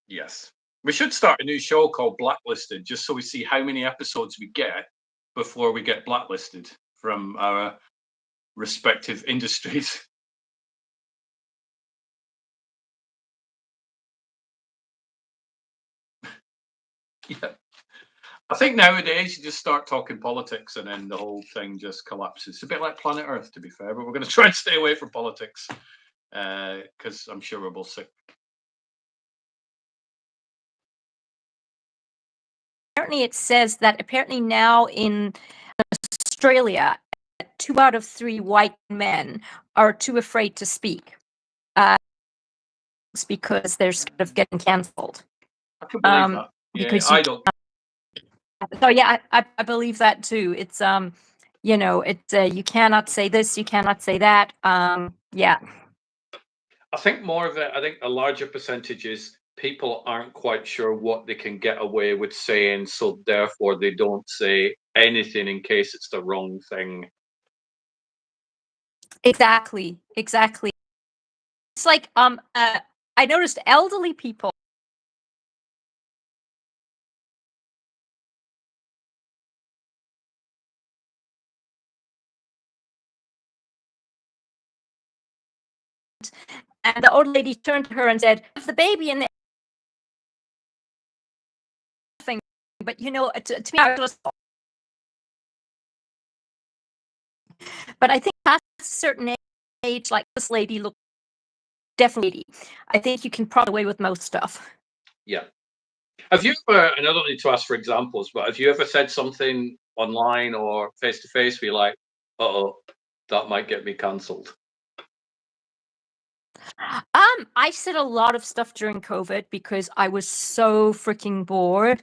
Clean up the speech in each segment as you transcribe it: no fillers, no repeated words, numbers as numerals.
Yes. We should start a new show called Blacklisted, just so we see how many episodes we get before we get blacklisted from our respective industries. Yeah. I think nowadays you just start talking politics and then the whole thing just collapses. It's a bit like Planet Earth, to be fair, but we're going to try and stay away from politics because I'm sure we're both sick. Apparently, it says that apparently now in Australia, 2 out of 3 white men are too afraid to speak because they're scared of getting cancelled. I can believe that. Yeah, Because I don't. so yeah, I believe that too. It's it's you cannot say this, you cannot say that. Yeah. I think more of it. I think a larger percentage is people aren't quite sure what they can get away with saying, so therefore they don't say anything in case it's the wrong thing. Exactly. It's like I noticed elderly people and the old lady turned to her and said, "If the baby in the thing," but to me, I was. But I think past a certain age, like this lady looked definitely. I think you can probably away with most stuff. Yeah. Have you ever, and I don't need to ask for examples, but have you ever said something online or face to face where you're like, oh, that might get me cancelled? I said a lot of stuff during COVID because I was so freaking bored.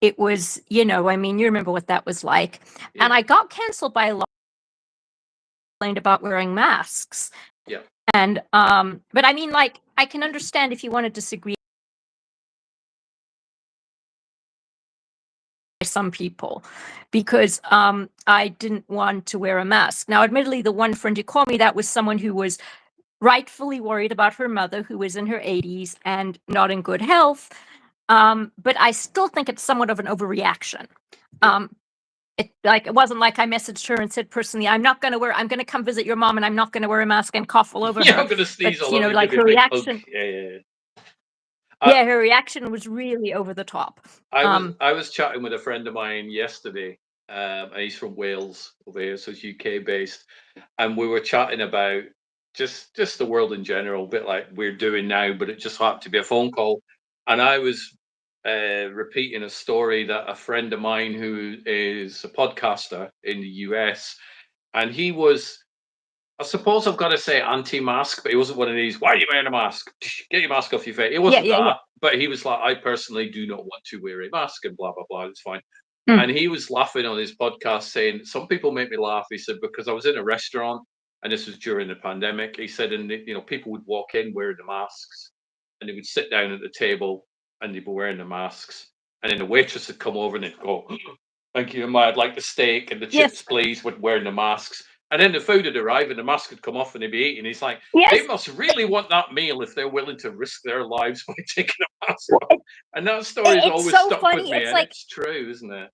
It was, you remember what that was like. Yeah. And I got canceled by a lot about wearing masks. Yeah. And but I mean, like, I can understand if you want to disagree with some people because I didn't want to wear a mask. Now, admittedly, the one friend who called me, that was someone who was rightfully worried about her mother, who was in her 80s and not in good health. But I still think it's somewhat of an overreaction. It wasn't like I messaged her and said personally, I'm going to come visit your mom and I'm not going to wear a mask and cough all over her. I'm going to sneeze all over like her reaction. Yeah. Her reaction was really over the top. I was chatting with a friend of mine yesterday, and he's from Wales over here, so he's UK based, and we were chatting about just the world in general, a bit like we're doing now, but it just happened to be a phone call, and I was repeating a story that a friend of mine who is a podcaster in the US, and he was. I suppose I've got to say anti-mask, but he wasn't one of these. Why are you wearing a mask? Get your mask off your face. It wasn't that, but he was like, I personally do not want to wear a mask, and blah blah blah. It's fine. And he was laughing on his podcast, saying some people make me laugh. He said because I was in a restaurant, and this was during the pandemic. He said, and people would walk in wearing the masks, and they would sit down at the table, and they'd be wearing the masks, and then the waitress would come over and they'd go, "Thank you, I'd like the steak and the chips, please," with wearing the masks. And then the food would arrive and the mask would come off and they'd be eating. He's like, they must really want that meal if they're willing to risk their lives by taking a mask off. And that story's always so stuck with me. It's true, isn't it?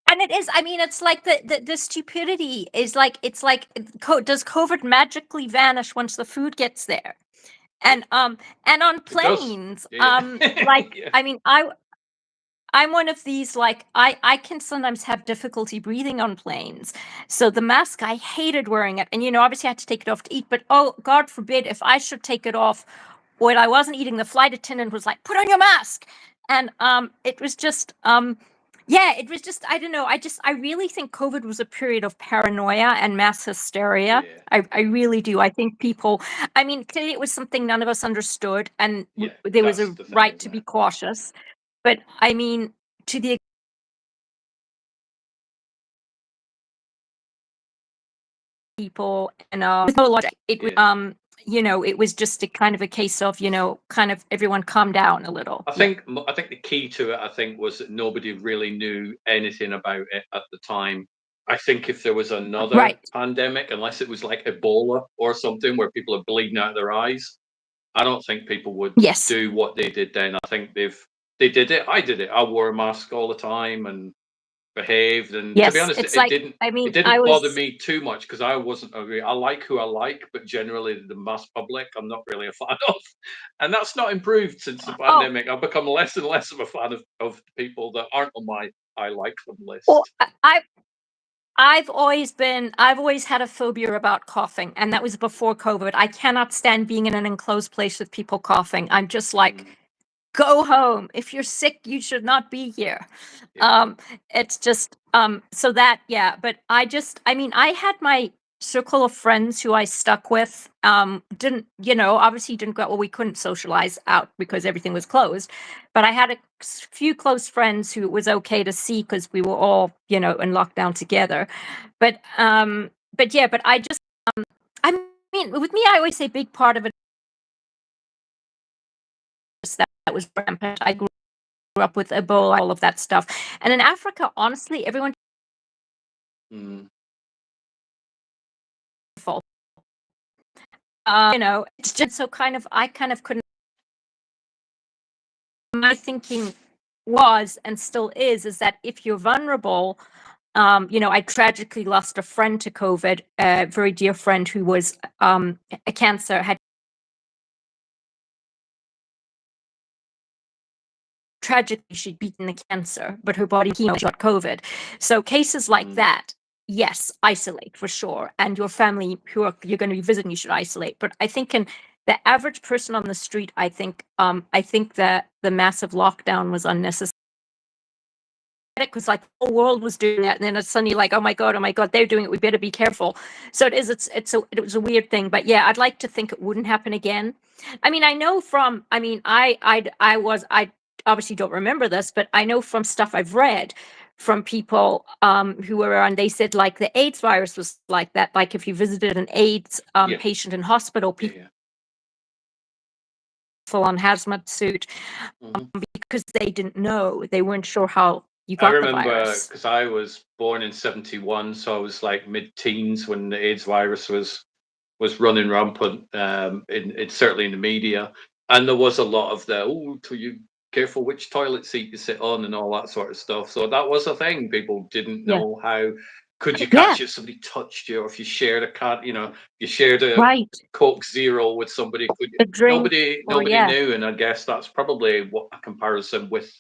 And it is. I mean, it's like the stupidity is like, it's like, does COVID magically vanish once the food gets there? And on planes, I mean, I'm one of these, like, I can sometimes have difficulty breathing on planes. So the mask, I hated wearing it. And, obviously I had to take it off to eat, but oh, God forbid if I should take it off when I wasn't eating, the flight attendant was like, put on your mask. And it was just, it was just, I don't know. I really think COVID was a period of paranoia and mass hysteria. Yeah. I really do. I think people, I mean, clearly it was something none of us understood and there was a right to be cautious. But I mean, to the people and with no logic, it was it was just a kind of a case of kind of everyone calm down a little. I think the key to it, was that nobody really knew anything about it at the time. I think if there was another pandemic, unless it was like Ebola or something where people are bleeding out of their eyes, I don't think people would Yes. do what they did then. I think they did it. I did it. I wore a mask all the time and behaved. And to be Yes. honest, It's like, I it mean, I didn't bother was, me too much because I wasn't agree. I like who I like, but generally the mass public, I'm not really a fan of. And that's not improved since the oh, pandemic. I've become less and less of a fan of people that aren't on my I like them well, list. I've always had a phobia about coughing, and that was before COVID. I cannot stand being in an enclosed place with people coughing. I'm just like, Mm, go home. If you're sick, you should not be here. yeah. Um, it's just so that, yeah, but I mean, I had my circle of friends who I stuck with. Didn't, obviously didn't go, well, we couldn't socialize out because everything was closed. But I had a few close friends who it was okay to see because we were all, in lockdown together. But yeah, but I mean, with me, I always say big part of it is that was rampant. I grew up with Ebola, all of that stuff. And in Africa, honestly, everyone Mm, fault. It's just so I kind of couldn't. My thinking was and still is that if you're vulnerable, I tragically lost a friend to COVID, a very dear friend who was a cancer, had tragically she'd beaten the cancer, but her body chemo got COVID. So cases like mm. that, yes, isolate for sure. And your family you're going to be visiting, you should isolate. But I think in the average person on the street, I think that the massive lockdown was unnecessary because like the whole world was doing that, and then it's suddenly like, oh my god, they're doing it. We better be careful. So it was a weird thing, but yeah, I'd like to think it wouldn't happen again. I mean, I know from, I mean, I obviously don't remember this, but I know from stuff I've read from people who were around. They said like the AIDS virus was like that. Like if you visited an AIDS Yeah, patient in hospital, yeah, people yeah. full on hazmat suit Mhm. because they didn't know, they weren't sure how you I got the remember virus. because I was born in '71, so I was like mid-teens when the AIDS virus was running rampant. In certainly in the media, and there was a lot of the to you careful which toilet seat you sit on and all that sort of stuff. So that was a thing. People didn't Yeah. know how could you Yeah. catch it if somebody touched you, or if you shared a cat, you shared a Right. Coke Zero with somebody. Could you? A drink or Nobody yeah. knew, and I guess that's probably what a comparison with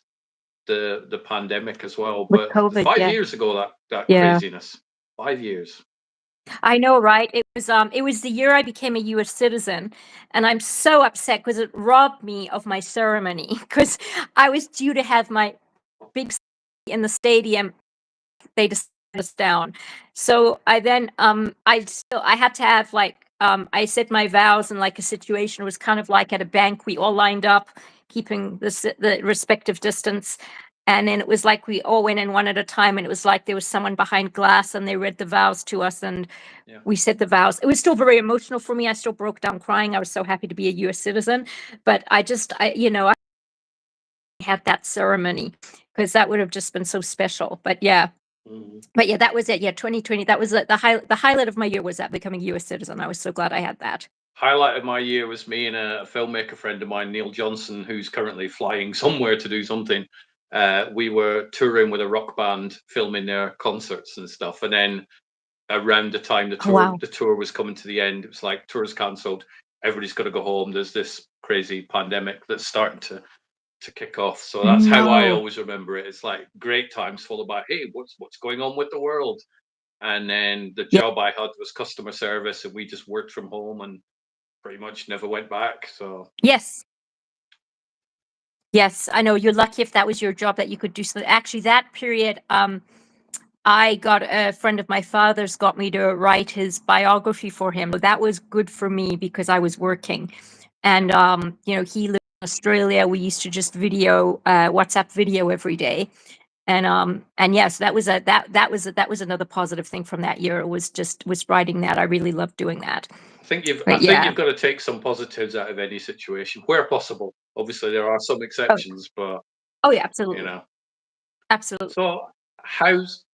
the pandemic as well. With But COVID, 5 yeah. years ago, that Yeah. craziness. 5 years. I know, right? It was the year I became a US citizen, and I'm so upset because it robbed me of my ceremony because I was due to have my big in the stadium. They just shut us down. So I had to have like I said my vows in like a situation. It was kind of like at a bank. We all lined up, keeping the respective distance. And then it was like we all went in one at a time, and it was like there was someone behind glass, and they read the vows to us, and Yeah. we said the vows. It was still very emotional for me. I still broke down crying. I was so happy to be a U.S. citizen, but I had that ceremony because that would have just been so special. Mhm. But yeah, that was it. Yeah, 2020. That was the highlight of my year was that becoming a U.S. citizen. I was so glad I had that. Highlight of my year was me and a filmmaker friend of mine, Neil Johnson, who's currently flying somewhere to do something. We were touring with a rock band, filming their concerts and stuff. And then around the time Oh wow. the tour was coming to the end, it was like tour's cancelled. Everybody's got to go home. There's this crazy pandemic that's starting to kick off. So that's how I No. always remember it. It's like great times followed by, hey, what's going on with the world? And then the Yeah. job I had was customer service, and we just worked from home and pretty much never went back. So Yes. Yes. I know. You're lucky if that was your job that you could do something. Actually, that period, I got a friend of my father's got me to write his biography for him. So that was good for me because I was working. And he lived in Australia. We used to just WhatsApp video every day. And yes, that was another positive thing from that year. It was writing that. I really loved doing that. I But think yeah. you've got to take some positives out of any situation where possible. Obviously, there are some Oh, exceptions, but oh yeah, you absolutely. know. Absolutely. So how's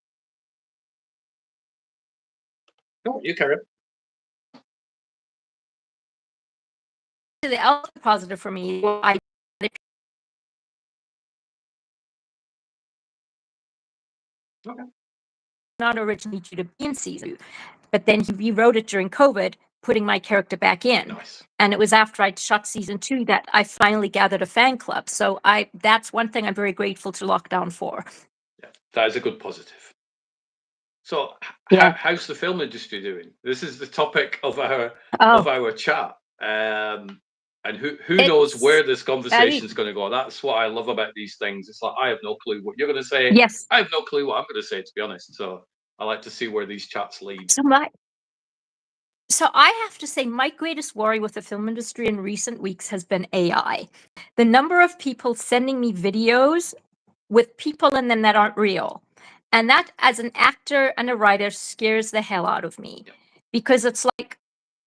no, you carry on. the other positive for me, not originally due to be in season, but then he rewrote it during COVID, putting my character back in. Nice. And it was after I'd shot season 2 that I finally gathered a fan club. So that's one thing I'm very grateful to Lockdown for. Yeah, that is a good positive. So Yeah. how's the film industry doing? This is the topic of our chat. And who knows where this conversation is going to go. That's what I love about these things. It's like, I have no clue what you're going to say. Yes. I have no clue what I'm going to say, to be honest. So I like to see where these chats lead. So I have to say my greatest worry with the film industry in recent weeks has been AI. The number of people sending me videos with people in them that aren't real. And that, as an actor and a writer, scares the hell out of me. Because it's like,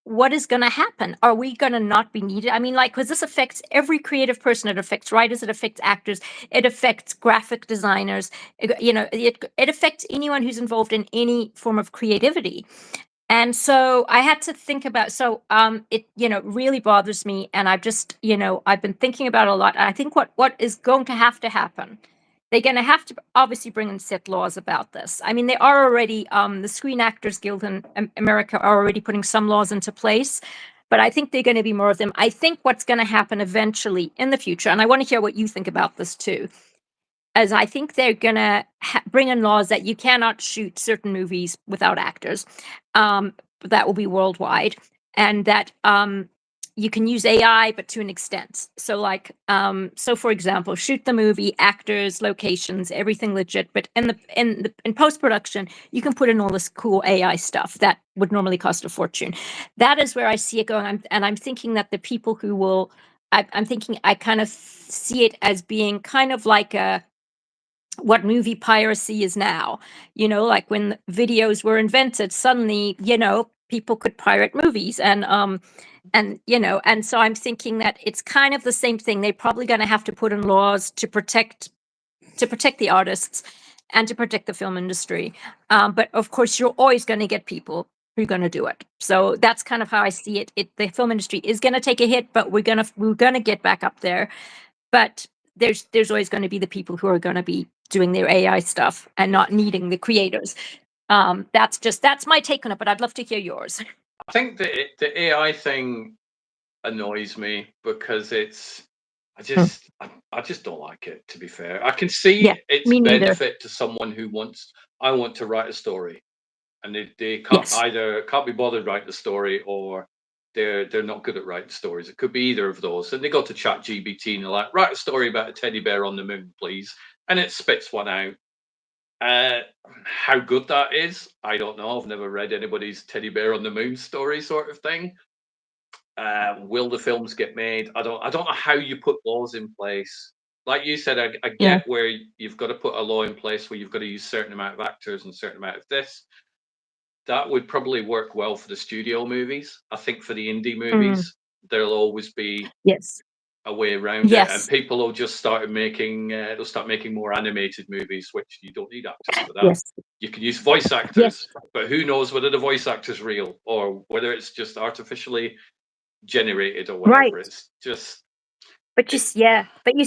what is going to happen? Are we going to not be needed? I mean, like, because this affects every creative person. It affects writers, it affects actors, it affects graphic designers. It affects anyone who's involved in any form of creativity. And so I had to think about, it, really bothers me. And I've just, I've been thinking about it a lot. And I think what is going to happen, they're going to have to obviously bring in set laws about this. I mean, they are already, the Screen Actors Guild in America are already putting some laws into place, but I think they're going to be more of them. I think what's going to happen eventually in the future, and I want to hear what you think about this too, as I think they're going to bring in laws that you cannot shoot certain movies without actors. That will be worldwide. And that you can use AI, but to an extent. So for example, shoot the movie, actors, locations, everything legit. But in post-production, you can put in all this cool AI stuff that would normally cost a fortune. That is where I see it going. I'm thinking that the people who will, I'm thinking I kind of see it as being kind of like what movie piracy is now. Like when videos were invented, suddenly, people could pirate movies and so I'm thinking that it's kind of the same thing. They're probably going to have to put in laws to protect the artists and to protect the film industry. But of course, you're always going to get people who are going to do it. So that's kind of how I see it. The film industry is going to take a hit, but we're going to get back up there. But there's always going to be the people who are going to be doing their AI stuff and not needing the creators. That's my take on it, but I'd love to hear yours. I think the AI thing annoys me because I just don't like it, to be fair. I can see its benefit to someone who I want to write a story, and they can't be bothered writing the story, or they're not good at writing stories. It could be either of those. And they go to ChatGPT and they're like, write a story about a teddy bear on the moon, please. And it spits one out. How good that is, I don't know. I've never read anybody's teddy bear on the moon story sort of thing. Will the films get made? I don't know how you put laws in place. Like you said, I get where you've got to put a law in place where you've got to use a certain amount of actors and a certain amount of this. That would probably work well for the studio movies. I think for the indie movies, there'll always be a way around it, and people will just start making more animated movies, which you don't need actors for that. You can use voice actors, but who knows whether the voice actor's real or whether it's just artificially generated or whatever. It's just. But you see that. But you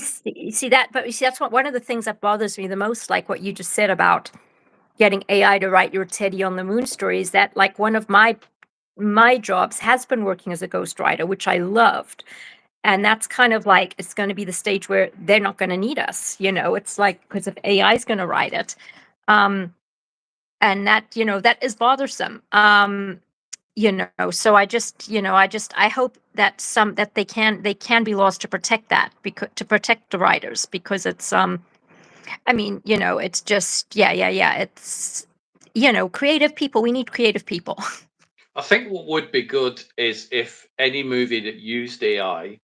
see, that's one of the things that bothers me the most, like what you just said about getting AI to write your Teddy on the Moon story, is that like one of my jobs has been working as a ghostwriter, which I loved. And that's kind of like, it's going to be the stage where they're not going to need us. It's like, because if AI is going to write it. And that, that is bothersome. So I hope that they can be laws to protect that, to protect the writers, because it's, it's just, it's, creative people. We need creative people. I think what would be good is if any movie that used AI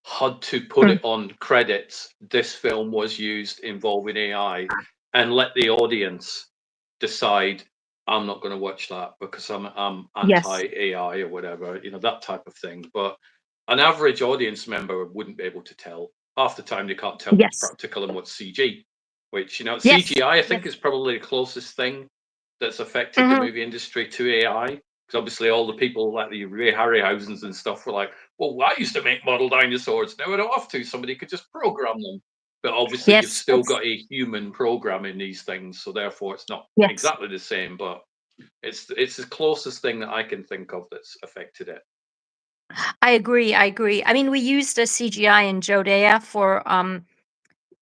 had to put it on credits, this film was used involving AI, and let the audience decide, I'm not going to watch that because I'm anti-AI or whatever, that type of thing. But an average audience member wouldn't be able to tell. Half the time they can't tell what's practical and what's CG, which, CGI I think is probably the closest thing that's affected the movie industry to AI, Because obviously all the people like the Ray Harryhausens and stuff were like, well, I used to make model dinosaurs. Now I don't have to. Somebody could just program them. But obviously you've Yes, still got a human programming these things. So therefore it's not yes. exactly the same, but it's the closest thing that I can think of that's affected it. I agree. I mean, we used a CGI in Jodea for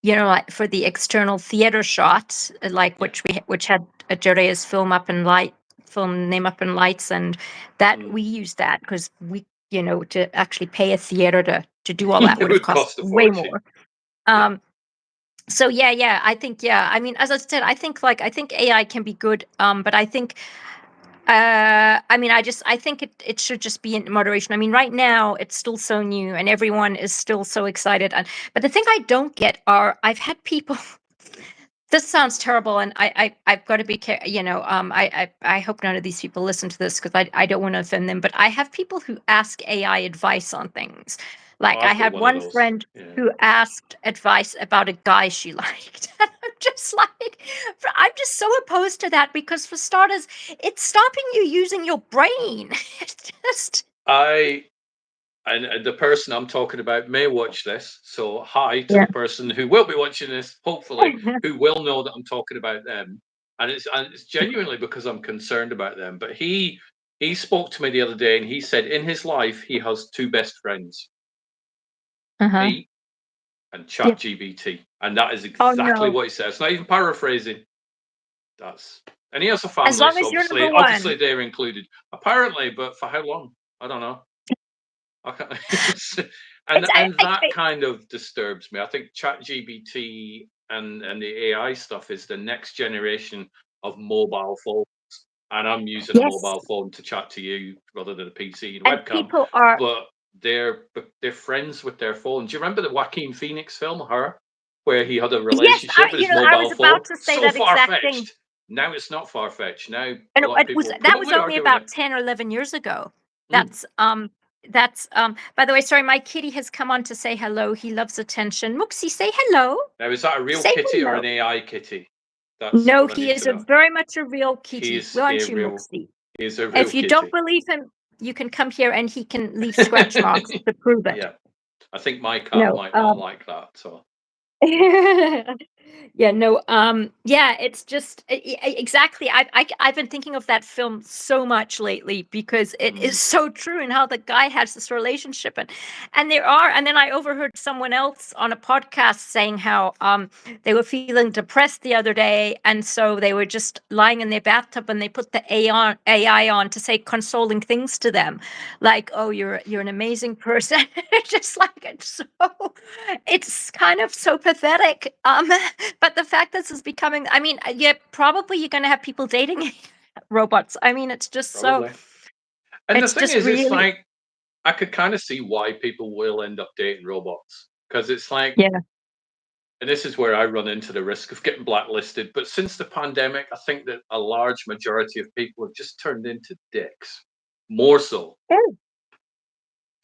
like for the external theater shots, like which had Jodea's film name up in lights, and that we used that because we to actually pay a theater to do all that It would have would cost cost a way fortune. more. So yeah, I think I mean, as I said, I think AI can be good, but I think I mean, I think it should just be in moderation. I mean, right now it's still so new and everyone is still so excited. But the thing I don't get are I've had people. This sounds terrible, and I've got to be careful. I hope none of these people listen to this because I don't want to offend them. But I have people who ask AI advice on things. Like I I've got had one of one those. friend who asked advice about a guy she liked. And I'm just so opposed to that because for starters, it's stopping you using your brain. It's just And the person I'm talking about may watch this. So hi to yeah. the person who will be watching this, hopefully, who will know that I'm talking about them. And it's genuinely because I'm concerned about them. But he spoke to me the other day and he said in his life he has two best friends, Uh-huh. me and Yeah. ChatGPT. And that is Oh exactly no. what he said. It's not even paraphrasing. And he has a As family, long so as you're obviously number one. they're included. Apparently, but for how long? I don't know. I can't, It's and that kind of disturbs me. I think ChatGPT and the AI stuff is the next generation of mobile phones, and I'm using a yes. mobile phone to chat to you rather than a PC and And webcam. people are But they're friends with their phone. Do you remember the Joaquin Phoenix film, Her, where he had a yes, relationship with his I mobile was phone? about to say So that far exact thing. fetched. Now it's not far fetched. Now And a lot of it was people that was probably are only doing it. about 10 or 11 years ago. Mm. That's by the way, sorry, my kitty has come on to say hello. He loves attention. Mooksy, say hello. Now, is that a real Say kitty or hello. an AI kitty? That's No, what I he need is to a know. very much a real kitty. He's a Aren't you, real Mooksy? he's a real If you don't kitty. believe him, you can come here and he can leave scratch marks to prove it. Yeah. I think my cat No, might not like that, so yeah, no, yeah, it's just exactly. I've been thinking of that film so much lately because it is so true in how the guy has this relationship, and then I overheard someone else on a podcast saying how they were feeling depressed the other day, and so they were just lying in their bathtub and they put the AI on to say consoling things to them, like, "Oh, you're an amazing person," just like it's kind of so pathetic. But the fact this is becoming, I mean, yeah, probably you're going to have people dating robots. I mean, it's just probably. And the it's thing just is, it's really, like I could kind of see why people will end up dating robots because it's like, yeah. and this is where I run into the risk of getting blacklisted. But since the pandemic, I think that a large majority of people have just turned into dicks, more so. Oh,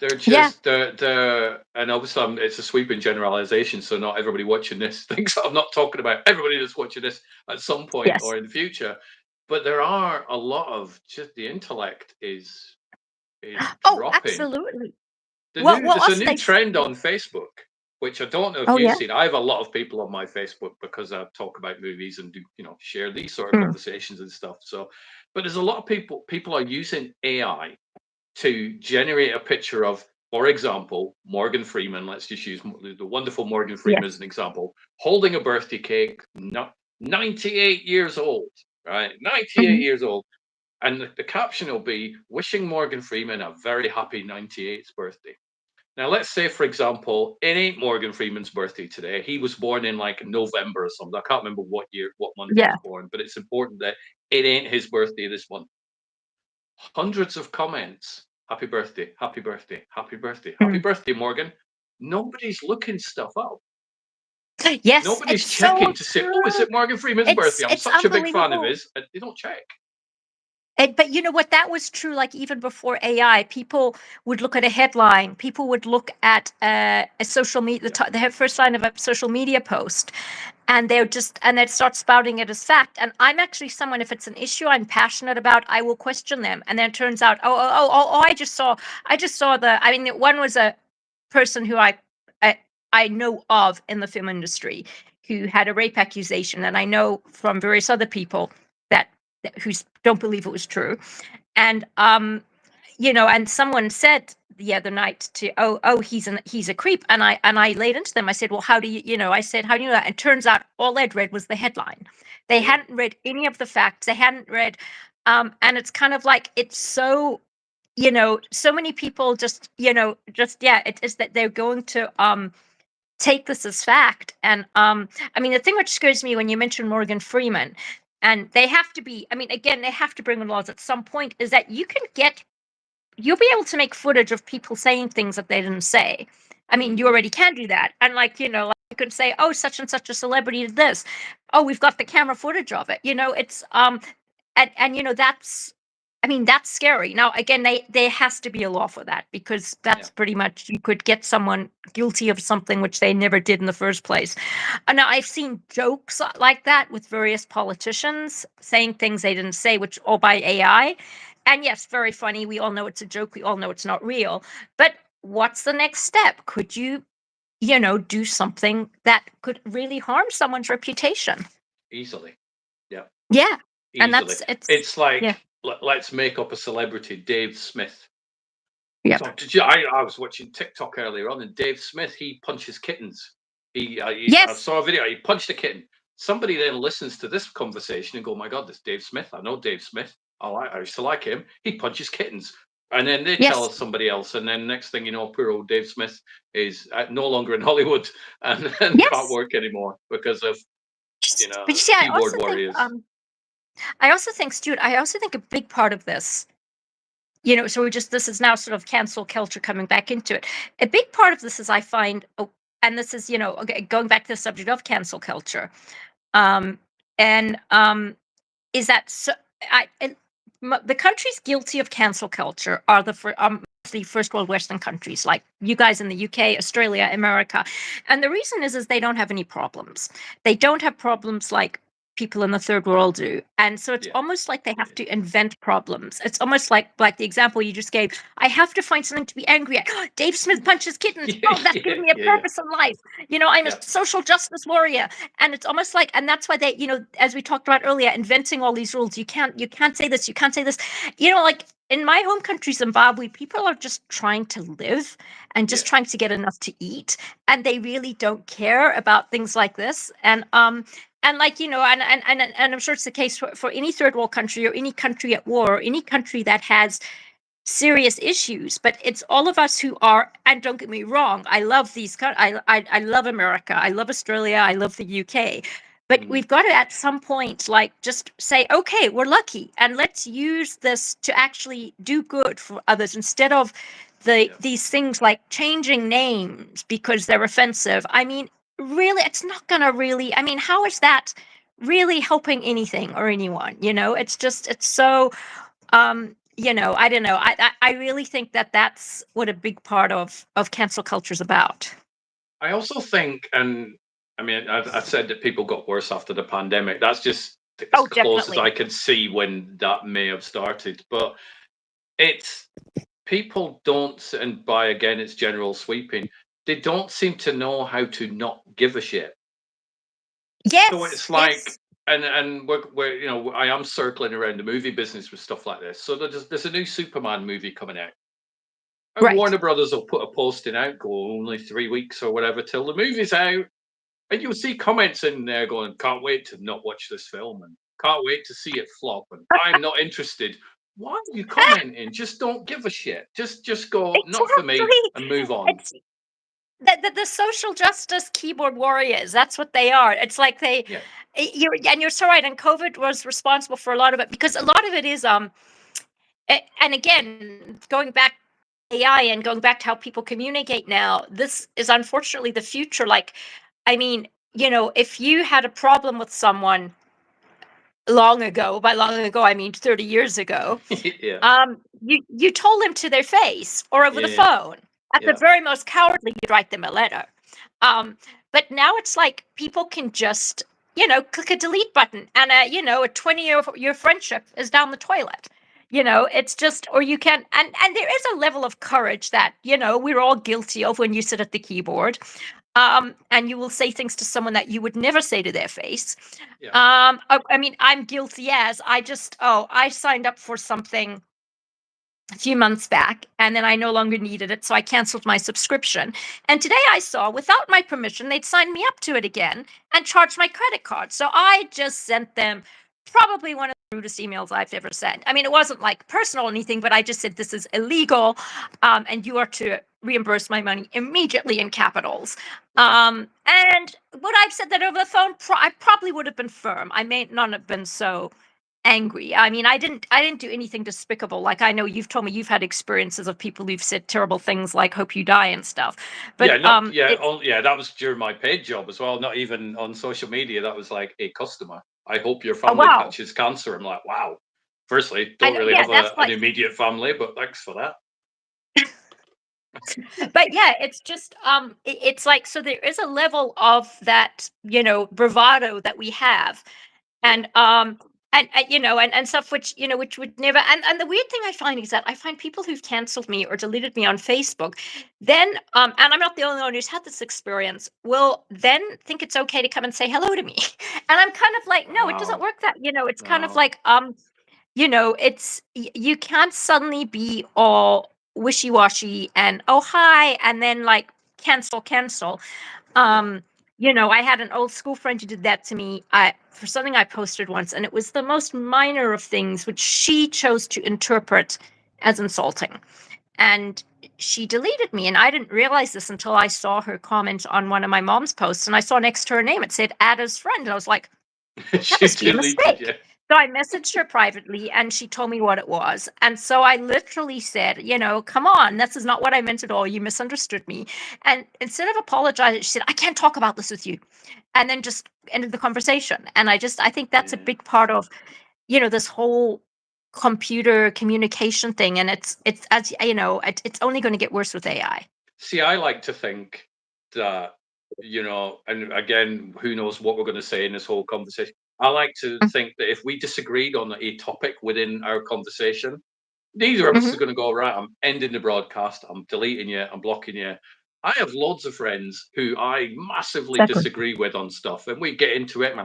They're yeah. just and obviously it's a sweeping generalization, so not everybody watching this thinks I'm not talking about everybody that's watching this at some point Yes. or in the future. But there are a lot of just the intellect is Oh, dropping. absolutely. Well, There's a us new they. trend on Facebook, which I don't know if Oh you've yeah. seen. I have a lot of people on my Facebook because I talk about movies and do share these sort of Mm. conversations and stuff. So, but there's a lot of people are using AI to generate a picture of, for example, Morgan Freeman. Let's just use the wonderful Morgan Freeman as Yes. an example, holding a birthday cake, 98 years old, right? 98 Mhm. years old. And the caption will be, wishing Morgan Freeman a very happy 98th birthday. Now, let's say, for example, it ain't Morgan Freeman's birthday today. He was born in like November or something. I can't remember what year, what month he Yeah. was born, but it's important that it ain't his birthday this month. Hundreds of comments. Happy birthday, happy birthday, happy birthday, happy Mm. birthday, Morgan. Nobody's looking stuff up. Yes, Nobody's it's so checking to say, oh, is true. it Morgan Freeman's birthday? I'm It's such a big fan of unbelievable. his. They don't check. But you know what? That was true. Like even before AI, people would look at a headline. People would look at a social media, Yeah. the first line of a social media post, and they'd start spouting it as fact. And I'm actually someone, if it's an issue I'm passionate about, I will question them. And then it turns out, I just saw one was a person who I know of in the film industry who had a rape accusation, and I know from various other people that who don't believe it was true. And and someone said the other night he's a creep, and I laid into them. I said, well, how do I said, how do you know that? And it turns out all they'd read was the headline. They hadn't read any of the facts. They hadn't read, and it's kind of like, it's so, so many people just it is that they're going to take this as fact. And the thing which scares me when you mention Morgan Freeman, and they have to be, again, they have to bring in laws at some point, is that you'll be able to make footage of people saying things that they didn't say. You already can do that. And you can say, oh, such and such a celebrity did this. Oh, we've got the camera footage of it. It's that's scary. Now, again, there has to be a law for that, because that's pretty much, you could get someone guilty of something which they never did in the first place. Now, I've seen jokes like that with various politicians saying things they didn't say, which all by AI. And yes, very funny. We all know it's a joke. We all know it's not real. But what's the next step? Could you, do something that could really harm someone's reputation? Easily. Yeah. Yeah. Easily. And it's like, let's make up a celebrity, Dave Smith. Yeah. So I was watching TikTok earlier on, and Dave Smith, he punches kittens. I saw a video. He punched a kitten. Somebody then listens to this conversation and go, "My God, this Dave Smith. I know Dave Smith. I used to like him. He punches kittens." And then they tell us somebody else, and then next thing you know, poor old Dave Smith is no longer in Hollywood and can't work anymore because of keyboard warriors. I also think, Stuart, a big part of this, so this is now sort of cancel culture coming back into it. A big part of this is, I find, and this is, going back to the subject of cancel culture, is that the countries guilty of cancel culture are mostly first world Western countries, like you guys in the UK, Australia, America. And the reason is they don't have any problems. They don't have problems like people in the third world do. And so it's almost like they have to invent problems. It's almost like the example you just gave. I have to find something to be angry at. Dave Smith punches kittens. Oh, that gives me a purpose in life. I'm a social justice warrior. And it's almost like, and that's why they, as we talked about earlier, inventing all these rules. You can't say this. You can't say this. Like in my home country, Zimbabwe, people are just trying to live and just trying to get enough to eat. And they really don't care about things like this. And like, and I'm sure it's the case for any third world country, or any country at war, or any country that has serious issues. But it's all of us who are, and don't get me wrong, I love I love America, I love Australia, I love the UK. But we've got to, at some point, like, just say, okay, we're lucky, and let's use this to actually do good for others, instead of these things like changing names because they're offensive. Really, it's not going to really, how is that really helping anything or anyone? It's so, I don't know. I really think that that's what a big part of cancel culture is about. I also think, and I said that people got worse after the pandemic. That's just as close as I can see when that may have started. But it's, people don't, and by again, it's general sweeping. They don't seem to know how to not give a shit. Yes. So it's like, and we're I am circling around the movie business with stuff like this. So there's a new Superman movie coming out. And Warner Brothers will put a posting out, go only 3 weeks or whatever till the movie's out. And you'll see comments in there going, "Can't wait to not watch this film, and can't wait to see it flop, and I'm not interested." Why are you commenting? Just don't give a shit. Just go, not for me, and move on. The social justice keyboard warriors, that's what they are. It's like you're so right. And COVID was responsible for a lot of it, because a lot of it is, and again, going back AI and going back to how people communicate now, this is unfortunately the future. Like, if you had a problem with someone long ago, by long ago, I mean 30 years ago, you told them to their face or over the phone. At the very most cowardly, you'd write them a letter. But now it's like people can just, click a delete button and a 20-year friendship is down the toilet. It's just, or you can, and there is a level of courage that, we're all guilty of when you sit at the keyboard. And you will say things to someone that you would never say to their face. Yeah. I mean, I'm guilty as I signed up for something a few months back, and then I no longer needed it, so I canceled my subscription. And today I saw, without my permission, they'd signed me up to it again and charged my credit card. So I just sent them probably one of the rudest emails I've ever sent. I mean, it wasn't like personal or anything, but I just said, this is illegal, and you are to reimburse my money immediately in capitals. And would I've said that over the phone? I probably would have been firm. I may not have been so angry. I mean, I didn't do anything despicable. Like, I know you've told me you've had experiences of people who've said terrible things like "hope you die" and stuff. But that was during my paid job as well. Not even on social media. That was like a customer. I hope your family catches cancer. I'm like, wow. Firstly, don't really have an immediate family, but thanks for that. But yeah, it's just it's like, so there is a level of that, bravado that we have, and and stuff which which would never. And the weird thing I find is that I find people who've canceled me or deleted me on Facebook, then and I'm not the only one who's had this experience, will then think it's okay to come and say hello to me. And I'm kind of like, no, it doesn't work that. It's kind of like it's you can't suddenly be all wishy-washy and oh hi and then like cancel. I had an old school friend who did that to me for something I posted once, and it was the most minor of things which she chose to interpret as insulting, and she deleted me. And I didn't realize this until I saw her comment on one of my mom's posts, and I saw next to her name it said add as friend, and I was like, that must be a mistake. So I messaged her privately and she told me what it was. And so I literally said, come on, this is not what I meant at all. You misunderstood me. And instead of apologizing, she said, I can't talk about this with you. And then just ended the conversation. And I think that's a big part of, this whole computer communication thing. And it's as it's only going to get worse with AI. See, I like to think that, and again, who knows what we're going to say in this whole conversation. I like to think that if we disagreed on a topic within our conversation, neither of us is going to go, right, I'm ending the broadcast, I'm deleting you, I'm blocking you. I have loads of friends who I massively disagree with on stuff, and we get into it, and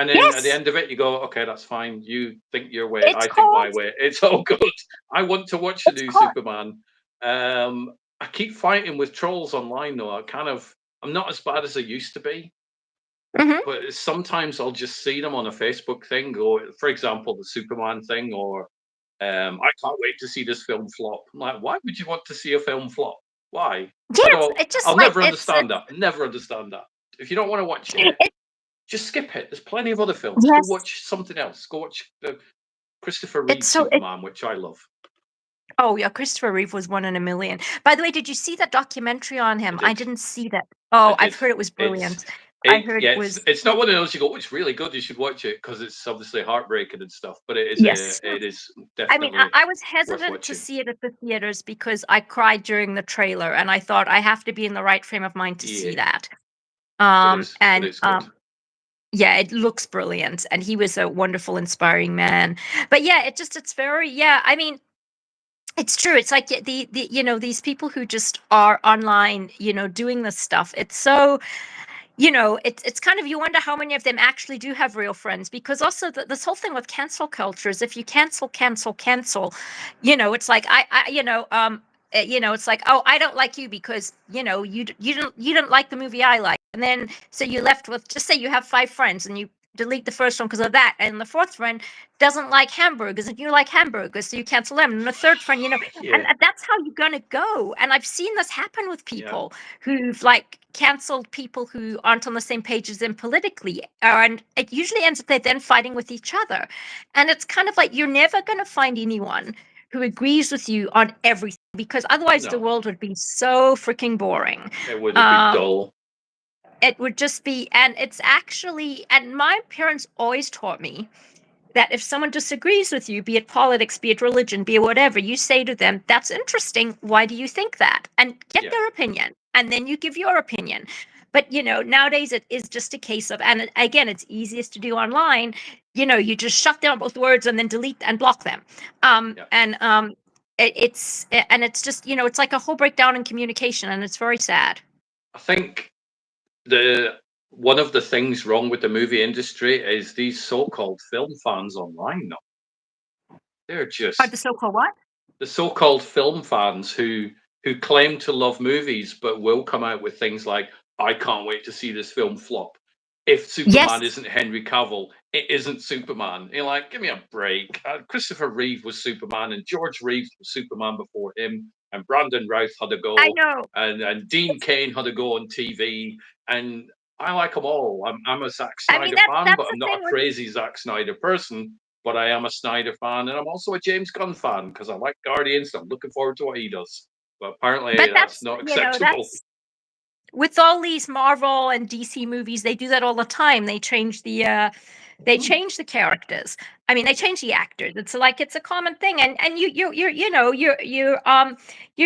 then at the end of it, you go, okay, that's fine. You think your way, I think my way. It's all good. I want to watch the new Superman. I keep fighting with trolls online, though. I'm not as bad as I used to be. But sometimes I'll just see them on a Facebook thing, or for example, the Superman thing, or I can't wait to see this film flop. I'm like, why would you want to see a film flop? Why? I'll never understand that. Never understand that. If you don't want to watch it, just skip it. There's plenty of other films. Go watch something else. Go watch the Christopher Reeve Superman, which I love. Oh yeah, Christopher Reeve was one in a million. By the way, did you see that documentary on him? I didn't see that. Oh, I've heard it was brilliant. It's not one of those you go, it's really good, you should watch it, because it's obviously heartbreaking and stuff, but it is definitely. I mean, I was hesitant to see it at the theaters because I cried during the trailer, and I thought I have to be in the right frame of mind to see that. Yeah, it looks brilliant, and he was a wonderful, inspiring man. But yeah, it's very, I mean, it's true. It's like the these people who just are online, doing this stuff. It's so, it's kind of, you wonder how many of them actually do have real friends, because also this whole thing with cancel culture is if you cancel, it's like it's like, oh, I don't like you because you didn't like the movie I like, and then so you're left with, just say you have 5 friends and you delete the first one because of that, and the fourth friend doesn't like hamburgers and you like hamburgers, so you cancel them, and the third friend, and that's how you're gonna go. And I've seen this happen with people who've like canceled people who aren't on the same page as them politically, and it usually ends up they're then fighting with each other. And it's kind of like, you're never going to find anyone who agrees with you on everything, because otherwise the world would be so freaking boring. It would be dull. It would just be, and it's actually, and my parents always taught me that if someone disagrees with you, be it politics, be it religion, be it whatever, you say to them, "That's interesting. Why do you think that?" And get Yeah. their opinion, and then you give your opinion. But nowadays it is just a case of, and again, it's easiest to do online. You just shut down both words and then delete and block them. Yeah. And it's just it's like a whole breakdown in communication, and it's very sad. I think one of the things wrong with the movie industry is these so-called film fans online now. They're Are the just so-called what? the so-called film fans who claim to love movies but will come out with things like, "I can't wait to see this film flop. If Superman Yes, isn't Henry Cavill, it isn't Superman." You're like, give me a break. Christopher Reeve was Superman, and George Reeves was Superman before him, and Brandon Routh had a I go, know. and Dean Cain had a go on TV, and I like them all. I'm a Zack I mean, Snyder that's fan, that's but the I'm not thing a with crazy Zack Snyder person. But I am a Snyder fan, and I'm also a James Gunn fan because I like Guardians. And I'm looking forward to what he does. But apparently, but that's not acceptable. that's with all these Marvel and DC movies, they do that all the time. They change the characters. I mean, they Yeah, change the actors. It's like it's a common thing, and you're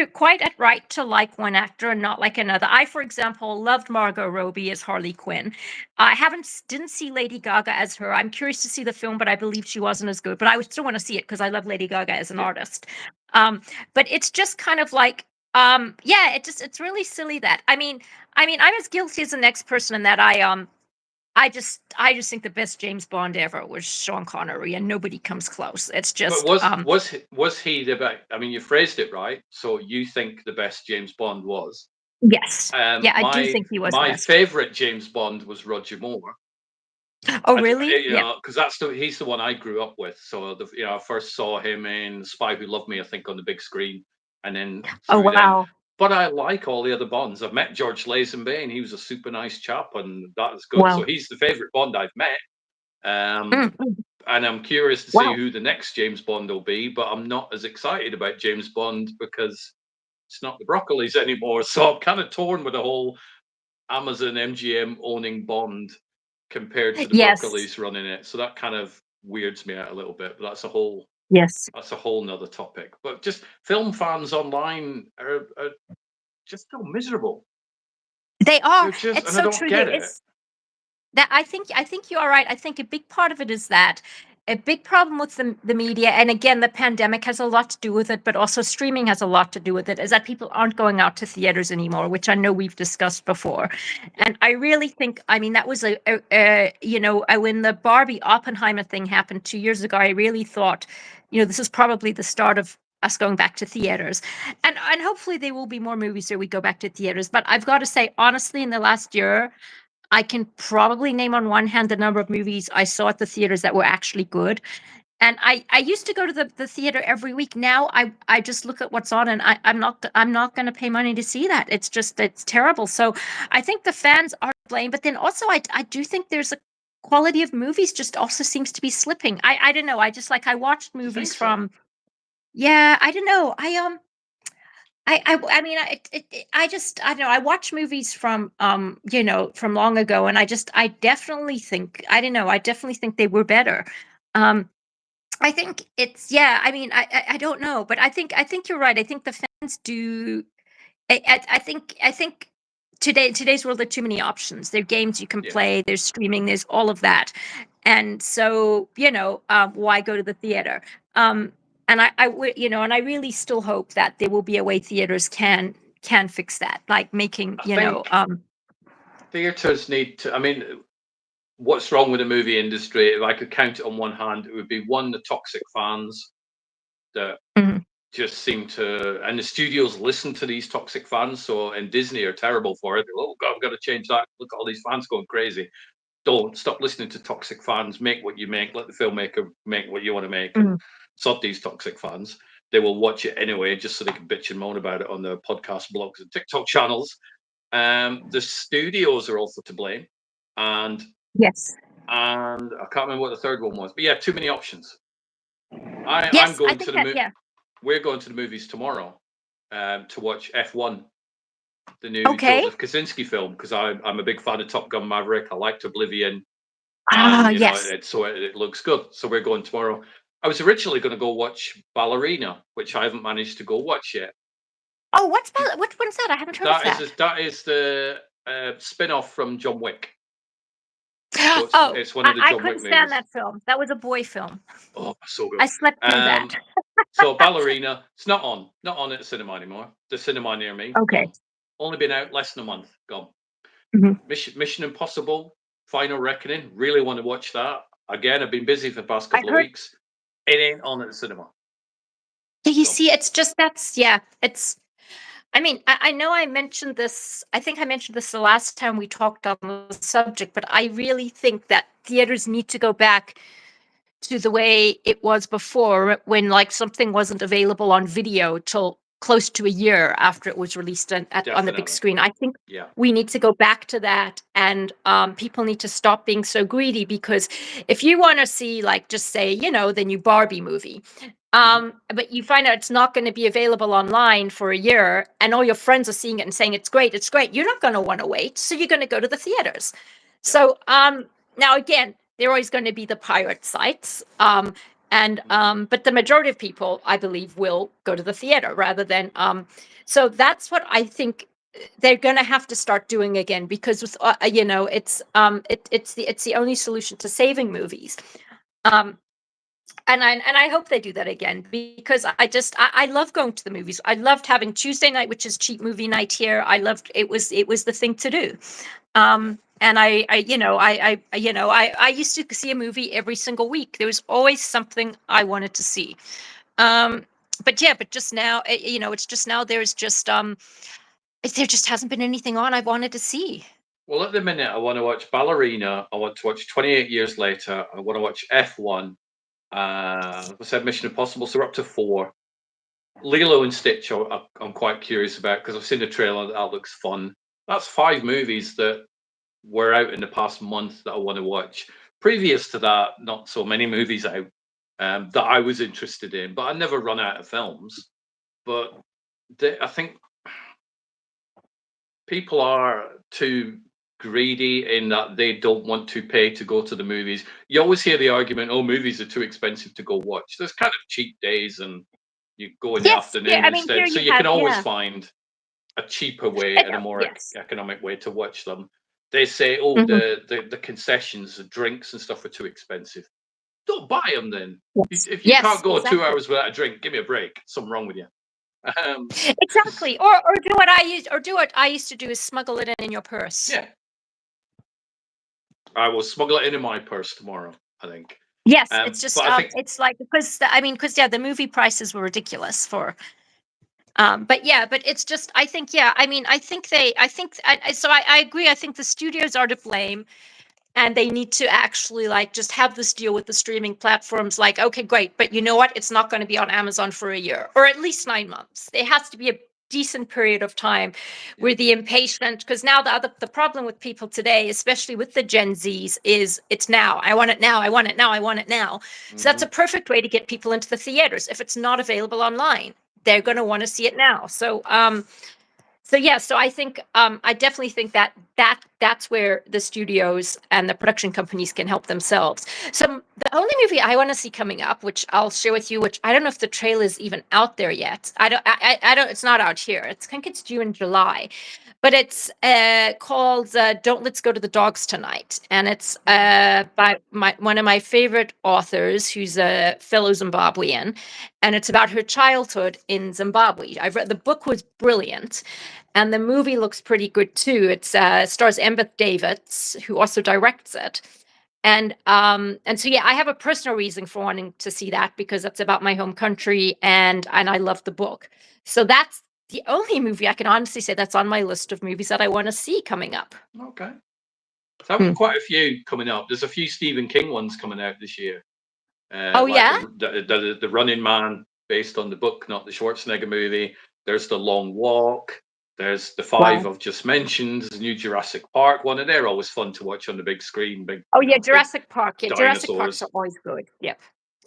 quite at right to like one actor and not like another. I, for example, loved Margot Robbie as Harley Quinn. I didn't see Lady Gaga as her. I'm curious to see the film, but I believe she wasn't as good. But I would still want to see it because I love Lady Gaga as an yeah. artist. But it's just kind of like yeah, it's really silly that I'm as guilty as the next person in that I just think the best James Bond ever was Sean Connery, and nobody comes close. It's But just was he the best? I mean, you phrased it right. So you think the best James Bond was? yes. Yeah, I do My think he was the my best. favorite James Bond was Roger Moore. Oh, really? Yeah. Because he's the one I grew up with. So I first saw him in Spy Who Loved Me, I think, on the big screen, and then Oh, through then. wow. But I like all the other Bonds. I've met George Lazenby, he's a super nice chap, and that is good. So Wow. he's the favorite Bond I've met. Mm, mm. And I'm curious to see Wow. who the next James Bond will be. But I'm not as excited about James Bond because it's not the Broccolis anymore. So I'm kind of torn with the whole Amazon MGM owning Bond compared to the Yes. Broccolis running it. So that kind of weirds me out a little bit. But Yes. that's a whole nother topic. But just film fans online are just so miserable. They are. It's And I so don't true. get There it. is that I think you are right. I think a big part of it is that a big problem with the media, and again, the pandemic has a lot to do with it, but also streaming has a lot to do with it, is that people aren't going out to theaters anymore, which I know we've discussed before. Yeah, And I really think, I mean, that was when the Barbie Oppenheimer thing happened 2 years ago, I really thought, this is probably the start of us going back to theaters. And hopefully there will be more movies where we go back to theaters. But I've got to say, honestly, in the last year, I can probably name on one hand the number of movies I saw at the theaters that were actually good. And I used to go to the theater every week. Now I just look at what's on, and I'm not going to pay money to see that. It's terrible. So I think the fans are to blame, but then also I do think there's a quality of movies just also seems to be slipping. I don't know. I watched do you think movies so? from, yeah, I don't know. I mean, I don't know. I watch movies from from long ago, and I definitely think, I don't know. I definitely think they were better. Um, I think it's, yeah. I mean, I don't know, but I think you're right. I think the fans do. I think today's world, there are too many options. There are games you can Yeah. play. There's streaming. There's all of that, and so why go to the theater? Um, and and I really still hope that there will be a way theaters can fix that, like making I think theaters need to. I mean, what's wrong with the movie industry? If I could count it on one hand, it would be one, the toxic fans that mhm, just seem to, and the studios listen to these toxic fans. So, and Disney are terrible for it. Oh God, we've got to change that. Look at all these fans going crazy. Don't stop listening to toxic fans. Make what you make. Let the filmmaker make what you want to make, and mhm. sod these toxic fans. They will watch it anyway, just so they can bitch and moan about it on their podcast, blogs, and TikTok channels. The studios are also to blame, and Yes, I can't remember what the third one was, but yeah, too many options. I'm yes, I going to think the that, yeah. we're going to the movies tomorrow to watch F1, the new Okay. Joseph Kosinski film, because I'm a big fan of Top Gun Maverick. I liked Oblivion. and Yes. it looks good. So we're going tomorrow. I was originally going to go watch Ballerina, which I haven't managed to go watch yet. Oh, which one's that? I haven't heard of that. That is the spin-off from John Wick. So it's one of the I John Wick couldn't stand movies. that film. That was a boy film. Oh, so good. I slept through that. So Ballerina, it's not on at the cinema anymore. The cinema near me. Okay. Gone. Only been out less than a month. Gone. Mhm. Mission Impossible, Final Reckoning. Really want to watch that. Again, I've been busy for the past couple of weeks. It ain't on at the cinema. Yeah, you see, it's just it's. I mean, I know I mentioned this. I think I mentioned this the last time we talked on the subject, but I really think that theaters need to go back to the way it was before, when like something wasn't available on video till close to a year after it was released on the big screen. I think we need to go back to that, and people need to stop being so greedy, because if you want to see, like, just say, the new Barbie movie, but you find out it's not going to be available online for a year, and all your friends are seeing it and saying it's great, you're not going to want to wait, so you're going to go to the theaters. So now again, they're always going to be the pirate sites, but the majority of people, I believe, will go to the theater rather than so that's what I think they're going to have to start doing again, because with it's the only solution to saving movies. And I hope they do that again, because I love going to the movies. I loved having Tuesday night, which is cheap movie night here. I loved it was the thing to do. And I used to see a movie every single week. There was always something I wanted to see. But just now, it's just now there just hasn't been anything on I've wanted to see. Well, at the minute, I want to watch Ballerina. I want to watch 28 Years Later. I want to watch F1. I said Mission Impossible, so we're up to 4. Lilo and Stitch, I'm quite curious about, because I've seen the trailer. That looks fun. That's 5 movies that were out in the past month that I want to watch. Previous to that, not so many movies out that I was interested in, but I never run out of films. But I think people are too greedy in that they don't want to pay to go to the movies. You always hear the argument, "Oh, movies are too expensive to go watch." There's kind of cheap days, and you go in the afternoon instead. So you can always find a cheaper way and a more economic way to watch them. They say, "Oh, the concessions, the drinks and stuff are too expensive." Don't buy them then. If you can't go 2 hours without a drink, give me a break. Something wrong with you. Exactly. Or do what I used to do, is smuggle it in your purse. Yeah. I will smuggle it in my purse tomorrow, I think. Yes, it's just it's like, because the movie prices were ridiculous for but it's just, I think, so I agree. I think the studios are to blame, and they need to actually, like, just have this deal with the streaming platforms, like, okay, great, but you know what? It's not going to be on Amazon for a year, or at least 9 months. There has to be a decent period of time where the impatient, because now the problem with people today, especially with the Gen Zs, is it's now. I want it now. I want it now. I want it now. So that's a perfect way to get people into the theaters. If it's not available online, they're going to want to see it now. So so I think I definitely think that's where the studios and the production companies can help themselves. So the only movie I want to see coming up, which I'll share with you, which I don't know if the trailer is even out there yet. I don't. It's not out here. I think it's due in July, but it's called "Don't Let's Go to the Dogs Tonight," and it's by one of my favorite authors, who's a fellow Zimbabwean, and it's about her childhood in Zimbabwe. I've read the book, was brilliant. And the movie looks pretty good too. It stars Embeth Davids, who also directs it. And so I have a personal reason for wanting to see that, because that's about my home country, and I love the book. So that's the only movie I can honestly say that's on my list of movies that I want to see coming up. Okay. So I've got quite a few coming up. There's a few Stephen King ones coming out this year. The Running Man, based on the book, not the Schwarzenegger movie. There's The Long Walk. There's the 5 I've just mentioned. The new Jurassic Park one, and they're always fun to watch on the big screen. Jurassic Park. Yeah, Jurassic Parks are always good. Yep.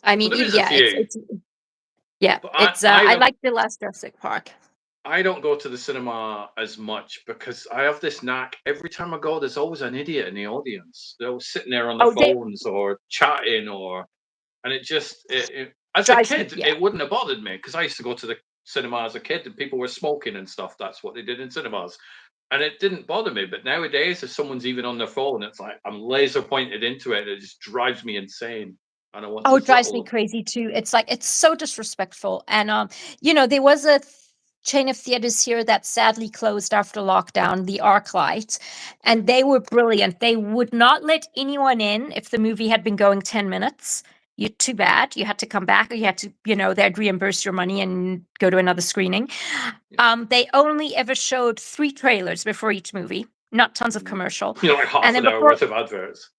I mean, so it's I like the last Jurassic Park. I don't go to the cinema as much because I have this knack. Every time I go, there's always an idiot in the audience. They're always sitting there on their Oh, they phones or chatting, and as a drives me. kid, Yeah. it wouldn't have bothered me because I used to go to the cinema as a kid and people were smoking and stuff. That's what they did in cinemas. And it didn't bother me. But nowadays, if someone's even on their phone, it's like I'm laser pointed into it. It just drives me insane. And I want Oh, to it drives me throttle them. crazy too. It's like it's so disrespectful. And there was a chain of theaters here that sadly closed after lockdown, the ArcLight, Yeah. and they were brilliant. They would not let anyone in if the movie had been going 10 minutes. You too bad. You had to come back, or you had to, they'd reimburse your money and go to another screening. Yeah. They only ever showed 3 trailers before each movie, not tons of Mm. commercial. Like And half then an hour before worth of adverts.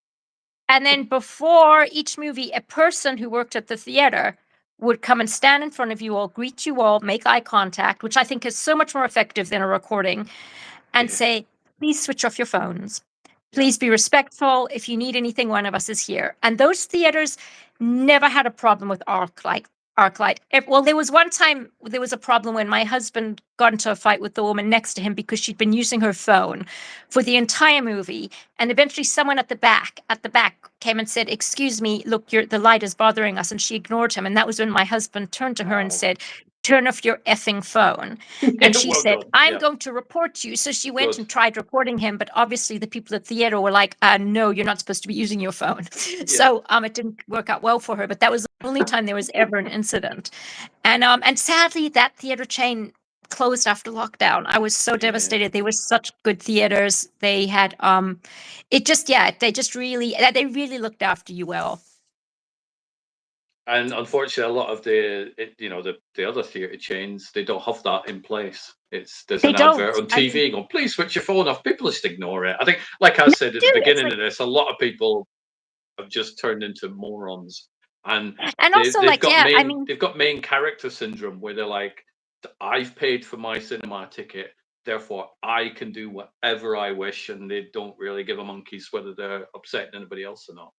and then before each movie, a person who worked at the theater would come and stand in front of you all, greet you all, make eye contact, which I think is so much more effective than a recording, and Yeah. say, please switch off your phones. Yeah. Please be respectful. If you need anything, one of us is here. And those theaters never had a problem with ArcLight. Well, there was one time there was a problem when my husband got into a fight with the woman next to him because she'd been using her phone for the entire movie, and eventually someone at the back came and said, "Excuse me, look, the light is bothering us," and she ignored him. And that was when my husband turned to her and Wow. said, "Turn off your effing phone." And she Well said, done. "I'm Yeah. going to report you." So she went Good. and tried reporting him, but obviously the people at the theater were like, "No, you're not supposed to be using your phone." Yeah. So it didn't work out well for her, but that was the only time there was ever an incident. And sadly, that theater chain closed after lockdown. I was so Yeah. devastated. They were such good theaters. They had they really looked after you well. And unfortunately, a lot of the other theatre chains, they don't have that in place. There's They an advert don't. on I mean, TV going, please switch your phone off. People just ignore it. I think, like I no, said at they the do. It's beginning like, of this, a lot of people have just turned into morons, and and also they've like, got yeah, I main mean, they've got main character syndrome where they're like, I've paid for my cinema ticket, therefore I can do whatever I wish, and they don't really give a monkey's whether they're upsetting anybody else or not.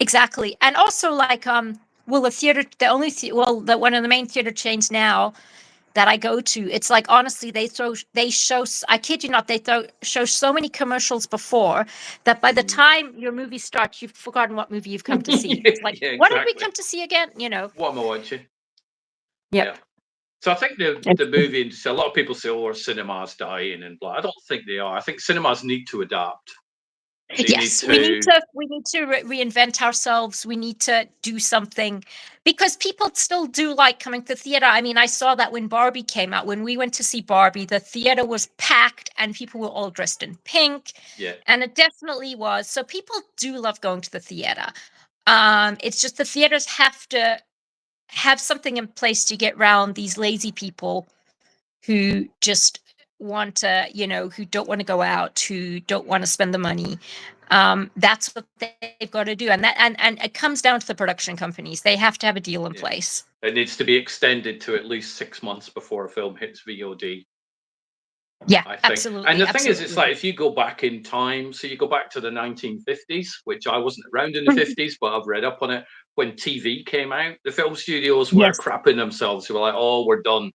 exactly. And also like, well, one of the main theater chains now that I go to, it's like, honestly, they show, I kid you not, show so many commercials before that by the Mm. time your movie starts, you've forgotten what movie you've come to see. It's like, Yeah, what did we exactly. come to see again? What am I watching? Yeah. Yep. So I think the movie industry, a lot of people say, "Oh, our cinema's dying," and blah. I don't think they are. I think cinemas need to adapt. They need Yes, we need to, to reinvent ourselves. We need to do something because people still do like coming to theater. I mean, I saw that when Barbie came out. When we went to see Barbie, the theater was packed and people were all dressed in pink, yeah, and it definitely was. So people do love going to the theater. It's just the theaters have to have something in place to get around these lazy people who just want to, who don't want to go out, who don't want to spend the money. That's what they've got to do, and it comes down to the production companies. They have to have a deal in yeah. place. It needs to be extended to at least 6 months before a film hits VOD. Yeah, I think. And absolutely, the thing is, it's absolutely. like if you go back in time, so you go back to the 1950s, which I wasn't around in the 50s, but I've read up on it. When TV came out, the film studios were Yes, crapping themselves. They were like, "Oh, we're done.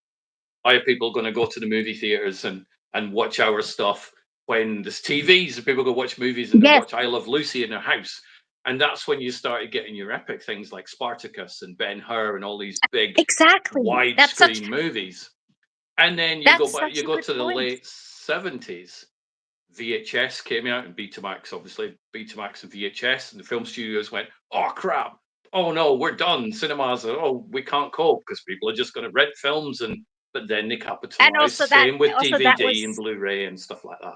Why are people going to go to the movie theaters and watch our stuff when there's TVs and people go watch movies and they yes, watch I Love Lucy in their house?" And that's when you started getting your epic things like Spartacus and Ben Hur and all these big exactly. widescreen movies. And then you go That's back, such you a go good to the point. late 70s. VHS came out and Betamax, obviously, Betamax and VHS, and the film studios went, "Oh crap! Oh no, we're done. Cinemas are, oh, we can't cope because people are just going to rent films." And but then they And capitalized. Same with that DVD and was, Blu-ray and stuff like that.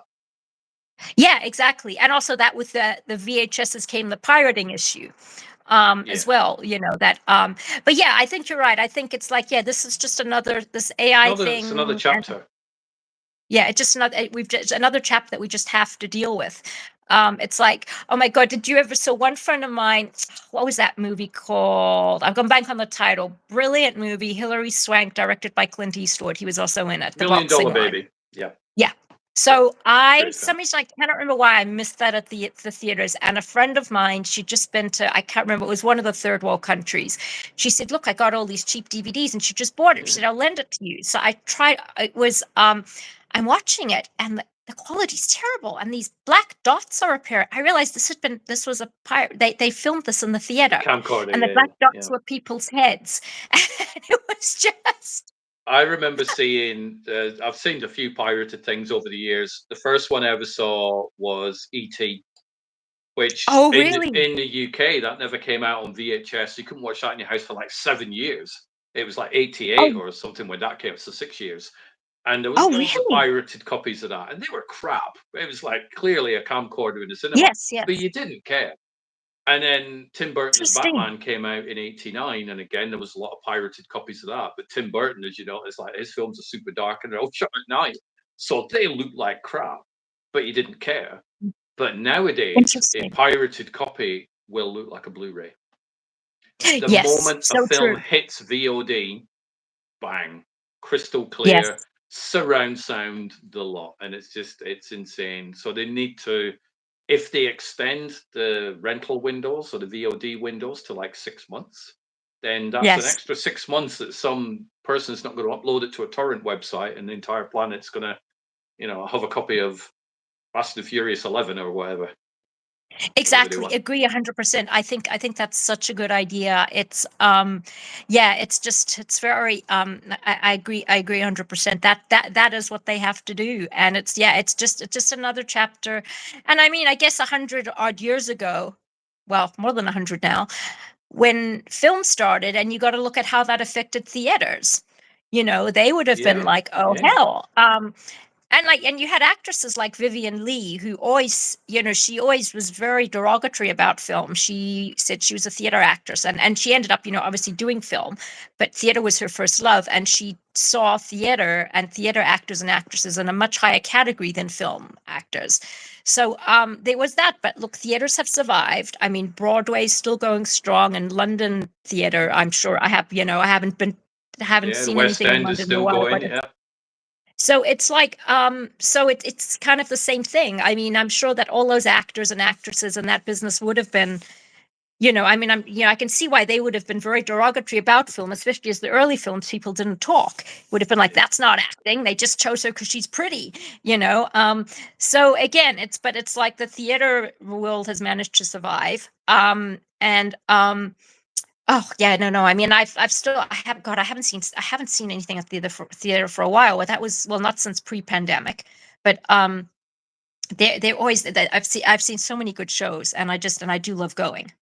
yeah, exactly. And also that with the VHSs came the pirating issue. Yeah, As well, that but yeah, I think you're right. I think it's like, yeah, this is just this AI it's another thing, and chapter. yeah, it's just we've just another chapter that we just have to deal with. It's like, oh my god, did you ever? So one friend of mine, what was that movie called? I've gone blank on the title. Brilliant movie, Hilary Swank, directed by Clint Eastwood. He was also in it, the Million boxing Dollar one. Baby. Yeah. Yeah. So Great film. some reason I cannot remember why I missed that at the theaters. And a friend of mine, she'd just been to, I can't remember, it was one of the third world countries. She said, "Look, I got all these cheap DVDs," and she just bought it. She said, "I'll lend it to you." So I tried. It was I'm watching it, and the quality's terrible, and these black dots are appearing. I realized this was a pirate. They filmed this in the theater, Camcorder, and the yeah, black dots yeah. were people's heads, and it was just. I remember seeing. I've seen a few pirated things over the years. The first one I ever saw was E.T., which Oh, in really? in the UK that never came out on VHS. You couldn't watch that in your house for like 7 years. It was like 88 Oh, or something when that came out, so 6 years. And there was oh, loads of really? pirated copies of that, and they were crap. It was like clearly a camcorder in the cinema, Yes, but yes. you didn't care. And then Tim Burton as Interesting. Batman came out in '89, and again there was a lot of pirated copies of that. But Tim Burton, as you know, it's like his films are super dark and they're all shot at night, so they look like crap, but you didn't care. But nowadays, a Interesting. pirated copy will look like a Blu-ray. The Yes, moment a so film true. hits VOD, bang, crystal Yes, clear, surround sound, the lot, and it's insane. So they need to, if they extend the rental windows or the VOD windows to like 6 months, then that's an yes. extra 6 months that some person's not going to upload it to a torrent website, and the entire planet's going to, have a copy of Fast and Furious 11 or whatever, whatever they Exactly. want. Agree 100%. I think that's such a good idea. It's yeah, it's just it's very I agree 100%. That is what they have to do. And it's yeah, it's just another chapter. And I mean, I guess 100 odd years ago, well, more than 100 now, when film started, and you got to look at how that affected theaters. They would have been Yeah, like, "Oh, yeah, hell." And you had actresses like Vivian Lee, who always, she always was very derogatory about film. She said she was a theater actress, and she ended up, obviously doing film, but theater was her first love, and she saw theater and theater actors and actresses in a much higher category than film actors. So there was that. But look, theaters have survived. I mean, Broadway's still going strong, and London theater, I'm sure I haven't yeah. The seen West anything in End is London in a still while, going. but Yeah, so it's like, it's kind of the same thing. I mean, I'm sure that all those actors and actresses in that business would have been, I mean, I can see why they would have been very derogatory about film, especially as the early films people didn't talk. Would have been like, yeah. "That's not acting. They just chose her because she's pretty," you know. So again, it's like the theater world has managed to survive. And Oh yeah, no. I mean, I haven't seen anything at theater for a while. Well, that was well, not since pre-pandemic, but they're always that I've seen so many good shows, and I do love going.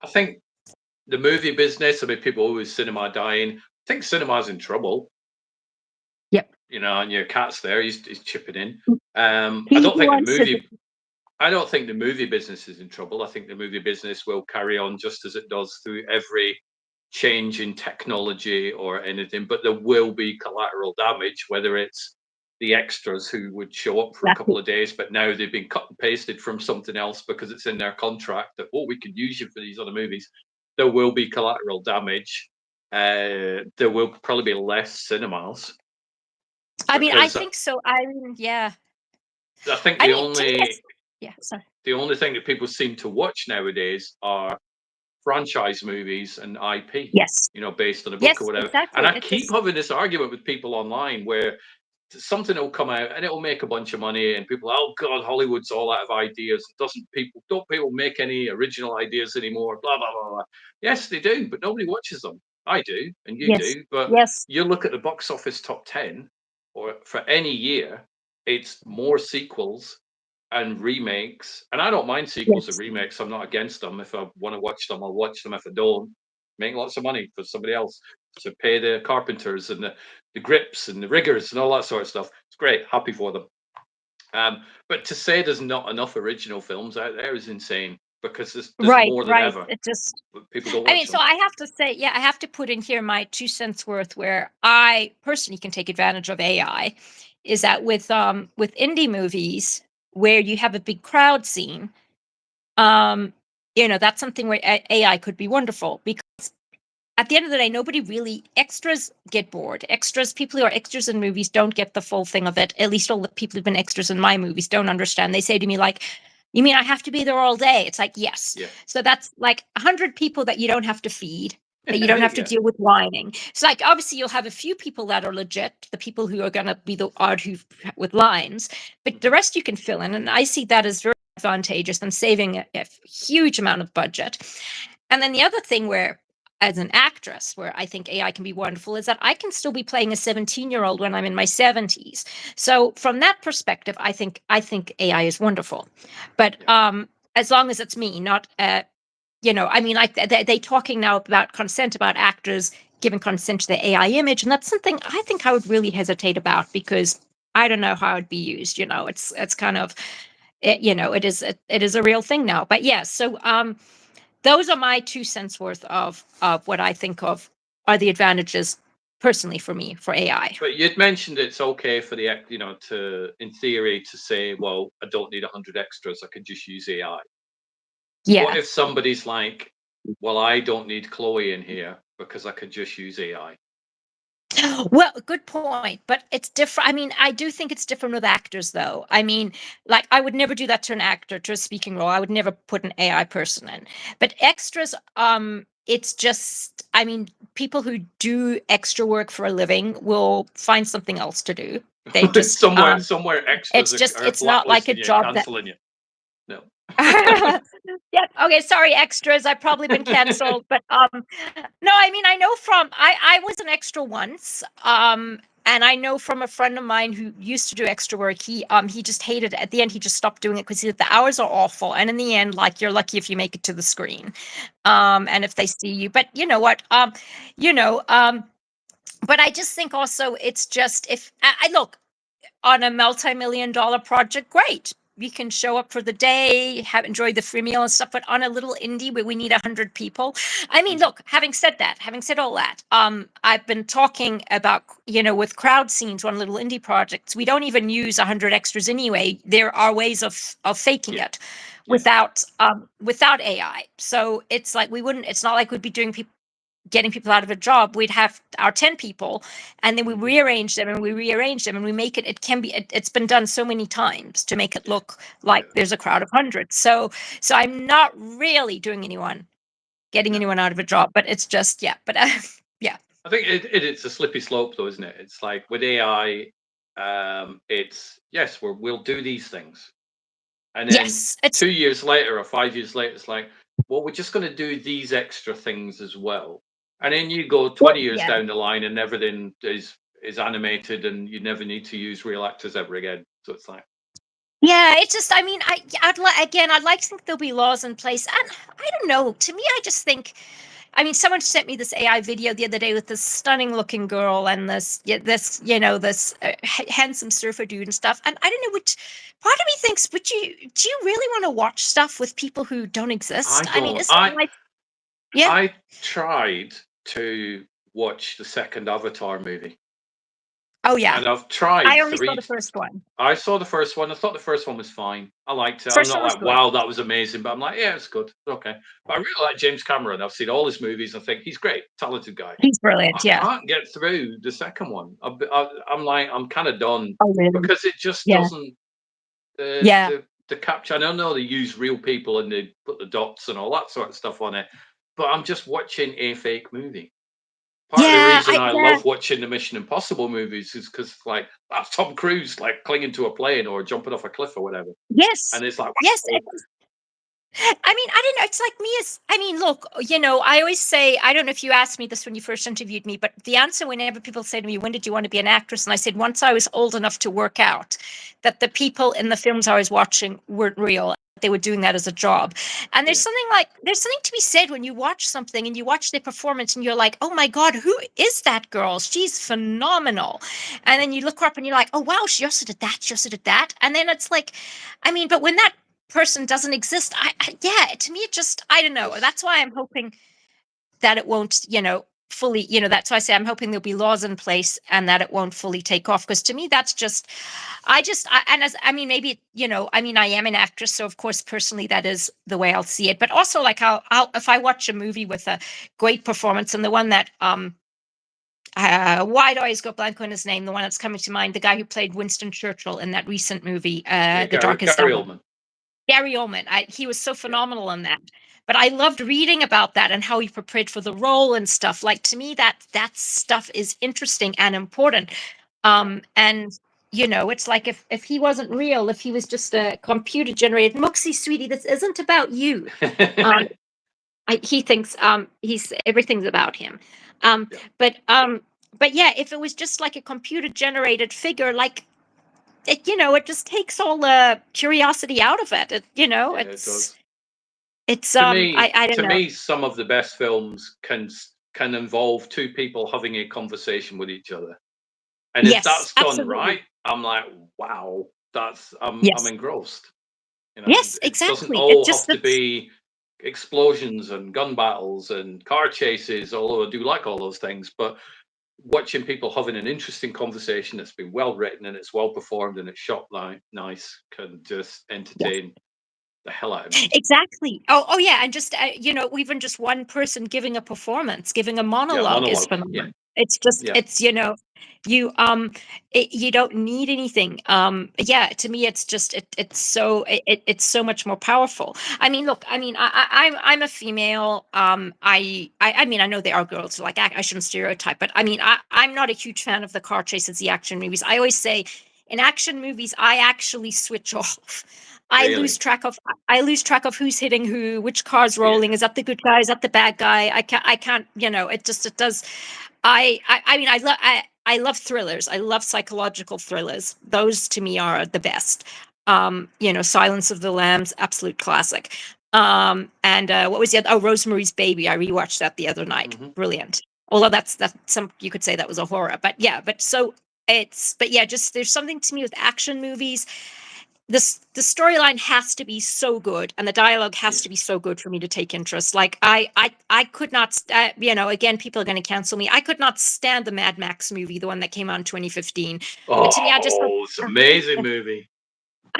I think the movie business. I mean, people always cinema dying. I think cinema's in trouble. Yep. And your cat's there. He's chipping in. I He don't think the wants to. movie. I don't think the movie business is in trouble. I think the movie business will carry on just as it does through every change in technology or anything. But there will be collateral damage, whether it's the extras who would show up for a couple Exactly. of days, but now they've been cut and pasted from something else because it's in their contract that, we can use you for these other movies. There will be collateral damage. There will probably be less cinemas I mean, I because think so. I mean, yeah. I think I the mean, to me, only yeah. Sorry. the only thing that people seem to watch nowadays are franchise movies and IP, Yes. based on a book or Yes. whatever. And Exactly. I It keep just. having this argument with people online where something will come out and it'll make a bunch of money, and people, oh God, Hollywood's all out of ideas. Don't people make any original ideas anymore? Blah blah blah blah. Yes, they do, but nobody watches them. I do, and you Yes. do. But Yes. you look at the box office top 10, or for any year, it's more sequels and remakes. And I don't mind sequels and Yes. remakes. I'm not against them. If I want to watch them, I'll watch them. If I don't, make lots of money for somebody else to pay the carpenters and the grips and the riggers and all that sort of stuff. It's great. Happy for them. But to say there's not enough original films out there is insane, because there's Right. more than Right. ever, It just. but people don't I mean, watch so them. I have to say, yeah, I have to put in here my 2 cents worth where I personally can take advantage of AI, is that with indie movies where you have a big crowd scene, that's something where AI could be wonderful, because at the end of the day, nobody really, extras get bored. Extras, people who are extras in movies don't get the full thing of it. At least all the people who've been extras in my movies don't understand. They say to me, like, you mean I have to be there all day? It's like, yes. Yeah. So that's like 100 people that you don't have to feed, that you don't have to deal with whining. It's like, obviously, you'll have a few people that are legit, the people who are going to be the odd who with lines, but the rest you can fill in. And I see that as very advantageous and saving a huge amount of budget. And then the other thing where, as an actress, where I think AI can be wonderful is that I can still be playing a 17-year-old when I'm in my 70s. So from that perspective, I think AI is wonderful. But as long as it's me, not I mean, like they talking now about consent, about actors giving consent to the AI image, and that's something I think I would really hesitate about, because I don't know how it'd be used. It's kind of it is a real thing now. But yes, so those are my 2 cents worth of what I think of are the advantages personally for me for AI. But you'd mentioned it's okay for the in theory, to say, well, I don't need 100 extras. I could just use AI. Yeah. What if somebody's like, well, I don't need Chloe in here because I could just use AI? Well, good point, but it's different. I mean, I do think it's different with actors, though. I mean, like, I would never do that to an actor, to a speaking role. I would never put an AI person in. But extras, it's just, I mean, people who do extra work for a living will find something else to do. They just somewhere extras it's not like a job that. Canceling you. No. Yeah. Okay. Sorry, extras. I've probably been canceled, but no. I mean, I know from I was an extra once, and I know from a friend of mine who used to do extra work. He just hated it. At the end, he just stopped doing it because the hours are awful, and in the end, like, you're lucky if you make it to the screen, and if they see you. But you know what, but I just think also it's just, if I look on a multi-million-dollar project, great. You can show up for the day, enjoy the free meal and stuff. But on a little indie where we need 100 people, I mean, look. Having said all that, I've been talking about, with crowd scenes on little indie projects, we don't even use 100 extras anyway. There are ways of faking it without AI. So it's like we wouldn't. It's not like we'd be getting people out of a job. We'd have our 10 people, and then we rearrange them and we make it. It can be. It's been done so many times to make it look like there's a crowd of hundreds. So I'm not really getting anyone out of a job, but it's just But yeah. I think it's a slippery slope, though, isn't it? It's like with AI, it's yes, we'll do these things, and then 2 years later or 5 years later, it's like, well, we're just going to do these extra things as well. And then you go 20 years down the line, and everything is animated, and you never need to use real actors ever again. So it's like, yeah, it's just, I mean, I'd like to think there'll be laws in place. And I don't know. To me, I just think, I mean, someone sent me this AI video the other day with this stunning looking girl and this handsome surfer dude and stuff. And I don't know, which part of me thinks, do you really want to watch stuff with people who don't exist? I mean, I tried to watch the second Avatar movie. Oh yeah, and I've tried. I only saw the first one. I saw the first one. I thought the first one was fine. I liked it. I'm not like, wow, that was amazing, but I'm like, yeah, it's good. Okay. But I really like James Cameron. I've seen all his movies. I think he's great, talented guy. He's brilliant. I can't get through the second one. I'm kind of done because it just doesn't. The capture. I don't know they use real people and they put the dots and all that sort of stuff on it, but I'm just watching a fake movie. Part of the reason I love watching the Mission Impossible movies is because, like, that's Tom Cruise, like, clinging to a plane or jumping off a cliff or whatever. Yes. And it's like, yes. I mean, I don't know. It's like me I mean, look, I always say, I don't know if you asked me this when you first interviewed me, but the answer whenever people say to me, when did you want to be an actress? And I said, once I was old enough to work out that the people in the films I was watching weren't real. They were doing that as a job. And there's something to be said when you watch something and you watch their performance and you're like, oh my God, who is that girl? She's phenomenal. And then you look her up and you're like, oh wow, she also did that. She also did that. And then it's like, I mean, but when that person doesn't exist, to me it just, I don't know. That's why I'm hoping that it won't, fully, that's why I say I'm hoping there'll be laws in place and that it won't fully take off. Because to me, that's just, and as I mean, maybe, I mean, I am an actress, so of course, personally, that is the way I'll see it. But also, like, I'll if I watch a movie with a great performance, and the one that why do I always go blank on his name? The one that's coming to mind, the guy who played Winston Churchill in that recent movie, Yeah, The Gary, Darkest Gary Hour. Oldman. Gary Oldman. He was so Yeah. phenomenal in that. But I loved reading about that and how he prepared for the role and stuff. Like, to me, that stuff is interesting and important. And it's like, if he wasn't real, if he was just a computer generated, Mooksy, sweetie, this isn't about you. He thinks he's everything's about him. Yeah. But yeah, if it was just like a computer generated figure, like, it just takes all the curiosity out of it. Yeah, it does. It's I don't To know. me, some of the best films can involve two people having a conversation with each other, and if Yes, that's done absolutely. right, I'm like, wow, I'm Yes. engrossed. Yes, It doesn't exactly. all have to be explosions and gun battles and car chases, although I do like all those things, but watching people having an interesting conversation that's been well written and it's well performed and it's shot nice can just Yes. entertain the hell out of me. Exactly. Oh yeah, and just even just one person giving a performance, giving a Yeah, monologue is monologue. Yeah, phenomenal. It's just yeah, it's you you don't need anything. Yeah, to me it's just it's so much more powerful. I mean, look, I mean, I'm a female. I mean, I know there are girls who, like, I shouldn't stereotype, but I mean, I'm not a huge fan of the car chases, the action movies. I always say in action movies I actually switch off. I lose really. track of I lose track of who's hitting who, which car's rolling. Yeah. Is that the good guy? Is that the bad guy? I can't. It does. I mean, I love thrillers. I love psychological thrillers. Those to me are the best. Silence of the Lambs, absolute classic. And what was the other? Oh, Rosemary's Baby. I rewatched that the other night. Hmm. Brilliant. Although that's some, you could say that was a horror, but yeah. But yeah, just there's something to me with action movies. The storyline has to be so good and the dialogue has Yeah. to be so good for me to take interest. Like, I could not again, people are going to cancel me. I could not stand the Mad Max movie, the one that came out in 2015. To me, I just thought, Oh, it's an amazing movie.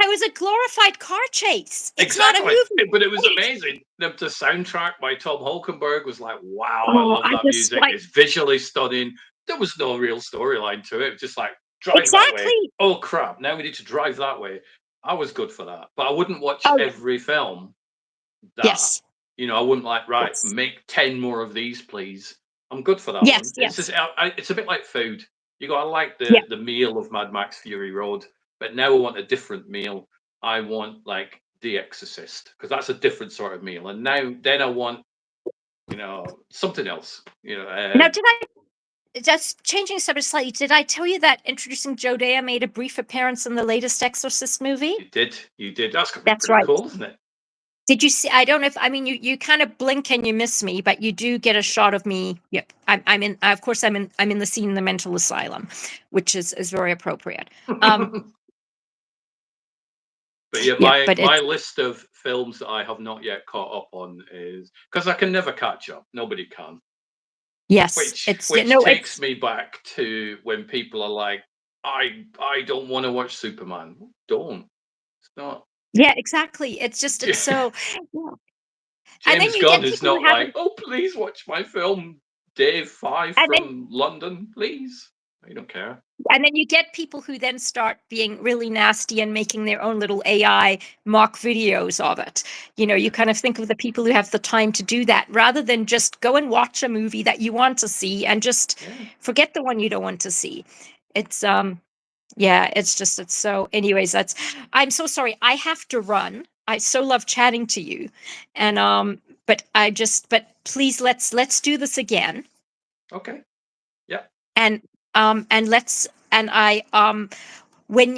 I was a glorified car chase. It's not a Exactly, movie. but it was amazing. The soundtrack by Tom Hulkenberg was like, wow, I Oh, love I that just music. like, It's visually stunning. There was no real storyline to it. Just like drive that way. exactly. Oh crap! Now we need to drive that way. I was good for that, but I wouldn't watch Oh yeah. every film that. Yes. I wouldn't like, right, Yes. make 10 more of these, please. I'm good for that Yes. one. It's Yes. just, it's a bit like food. You gotta like Yeah. the meal of Mad Max Fury Road, but now I want a different meal. I want like The Exorcist because that's a different sort of meal. And then I want, something else. Now, did I just changing the subject slightly? Did I tell you that Introducing Jodea made a brief appearance in the latest Exorcist movie? you did. That's gonna be That's pretty right. cool, isn't it? Did you see? I don't know if, I mean, you kind of blink and you miss me, but you do get a shot of me. Yep, I'm in. Of course, I'm in the scene in the mental asylum, which is very appropriate. But yeah, Yeah, my but my it's list of films that I have not yet caught up on is because I can never catch up. Nobody can. yes, Which it's yeah, which no, takes it's me back to when people are like, I don't want to watch Superman. Don't. It's not. yeah, exactly. It's just it's so yeah. And then James you Gunn get is people who not like, haven't, oh please watch my film, Dave 5 and then from London, please. I don't care. you get people who then start being really nasty and making their own little AI mock videos of it. You Yeah. kind of think of the people who have the time to do that rather than just go and watch a movie that you want to see and just Yeah. forget the one you don't want to see. It's yeah, it's so, anyways, I'm so sorry. I have to run. I so love chatting to you. And but please, let's do this again. Okay. Yeah. And and let's and I when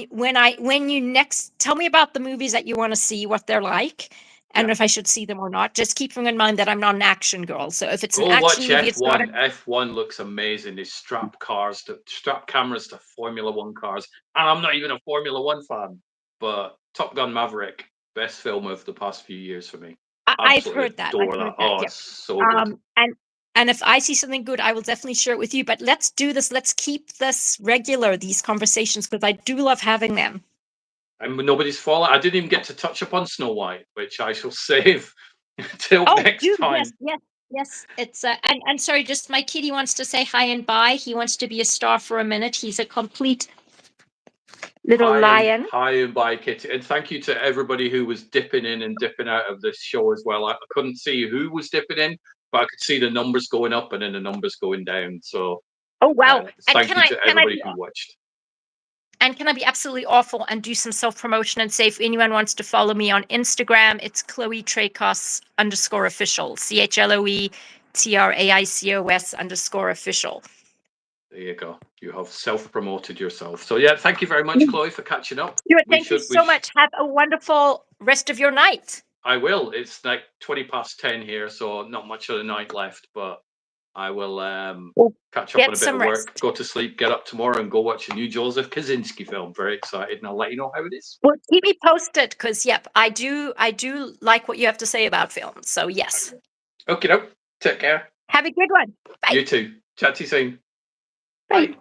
you next tell me about the movies that you want to see, what they're like, Yeah. and if I should see them or not. Just keeping in mind that I'm not an action girl, so if it's an Go action watch movie, it's not a, F1. F1 looks amazing. They strap cameras to Formula One cars. And I'm not even a Formula One fan, but Top Gun Maverick, best film of the past few years for me. I've Absolutely heard that. I've adore heard that. that. Oh, Yeah. it's so good. And And if I see something good, I will definitely share it with you. But let's do this. Let's keep this regular, these conversations, because I do love having them. And nobody's fallen. I didn't even get to touch upon Snow White, which I shall save till next time. Yes. It's and sorry, just my kitty wants to say hi and bye. He wants to be a star for a minute. He's a complete little lion. Hi and bye, Kitty. And thank you to everybody who was dipping in and dipping out of this show as well. I couldn't see who was dipping in, but I could see the numbers going up and then the numbers going down. So, oh wow! Thank you to everybody who watched. And can I be absolutely awful and do some self-promotion and say if anyone wants to follow me on Instagram, it's Chloe Traicos _official. CHLOE TRAICOS _official. There you go. You have self-promoted yourself. So yeah, thank you very much, Chloe, for catching up. Stuart, thank you so much. Have a wonderful rest of your night. I will. It's like 10:20 here, so not much of the night left, but I will catch up on a bit of work, go to sleep, get up tomorrow and go watch a new Joseph Kaczynski film. Very excited, and I'll let you know how it is. Well, keep me posted, because yep, I do like what you have to say about films. So yes. Okay, take care. Have a good one. Bye. You too. Chat to you soon. Bye.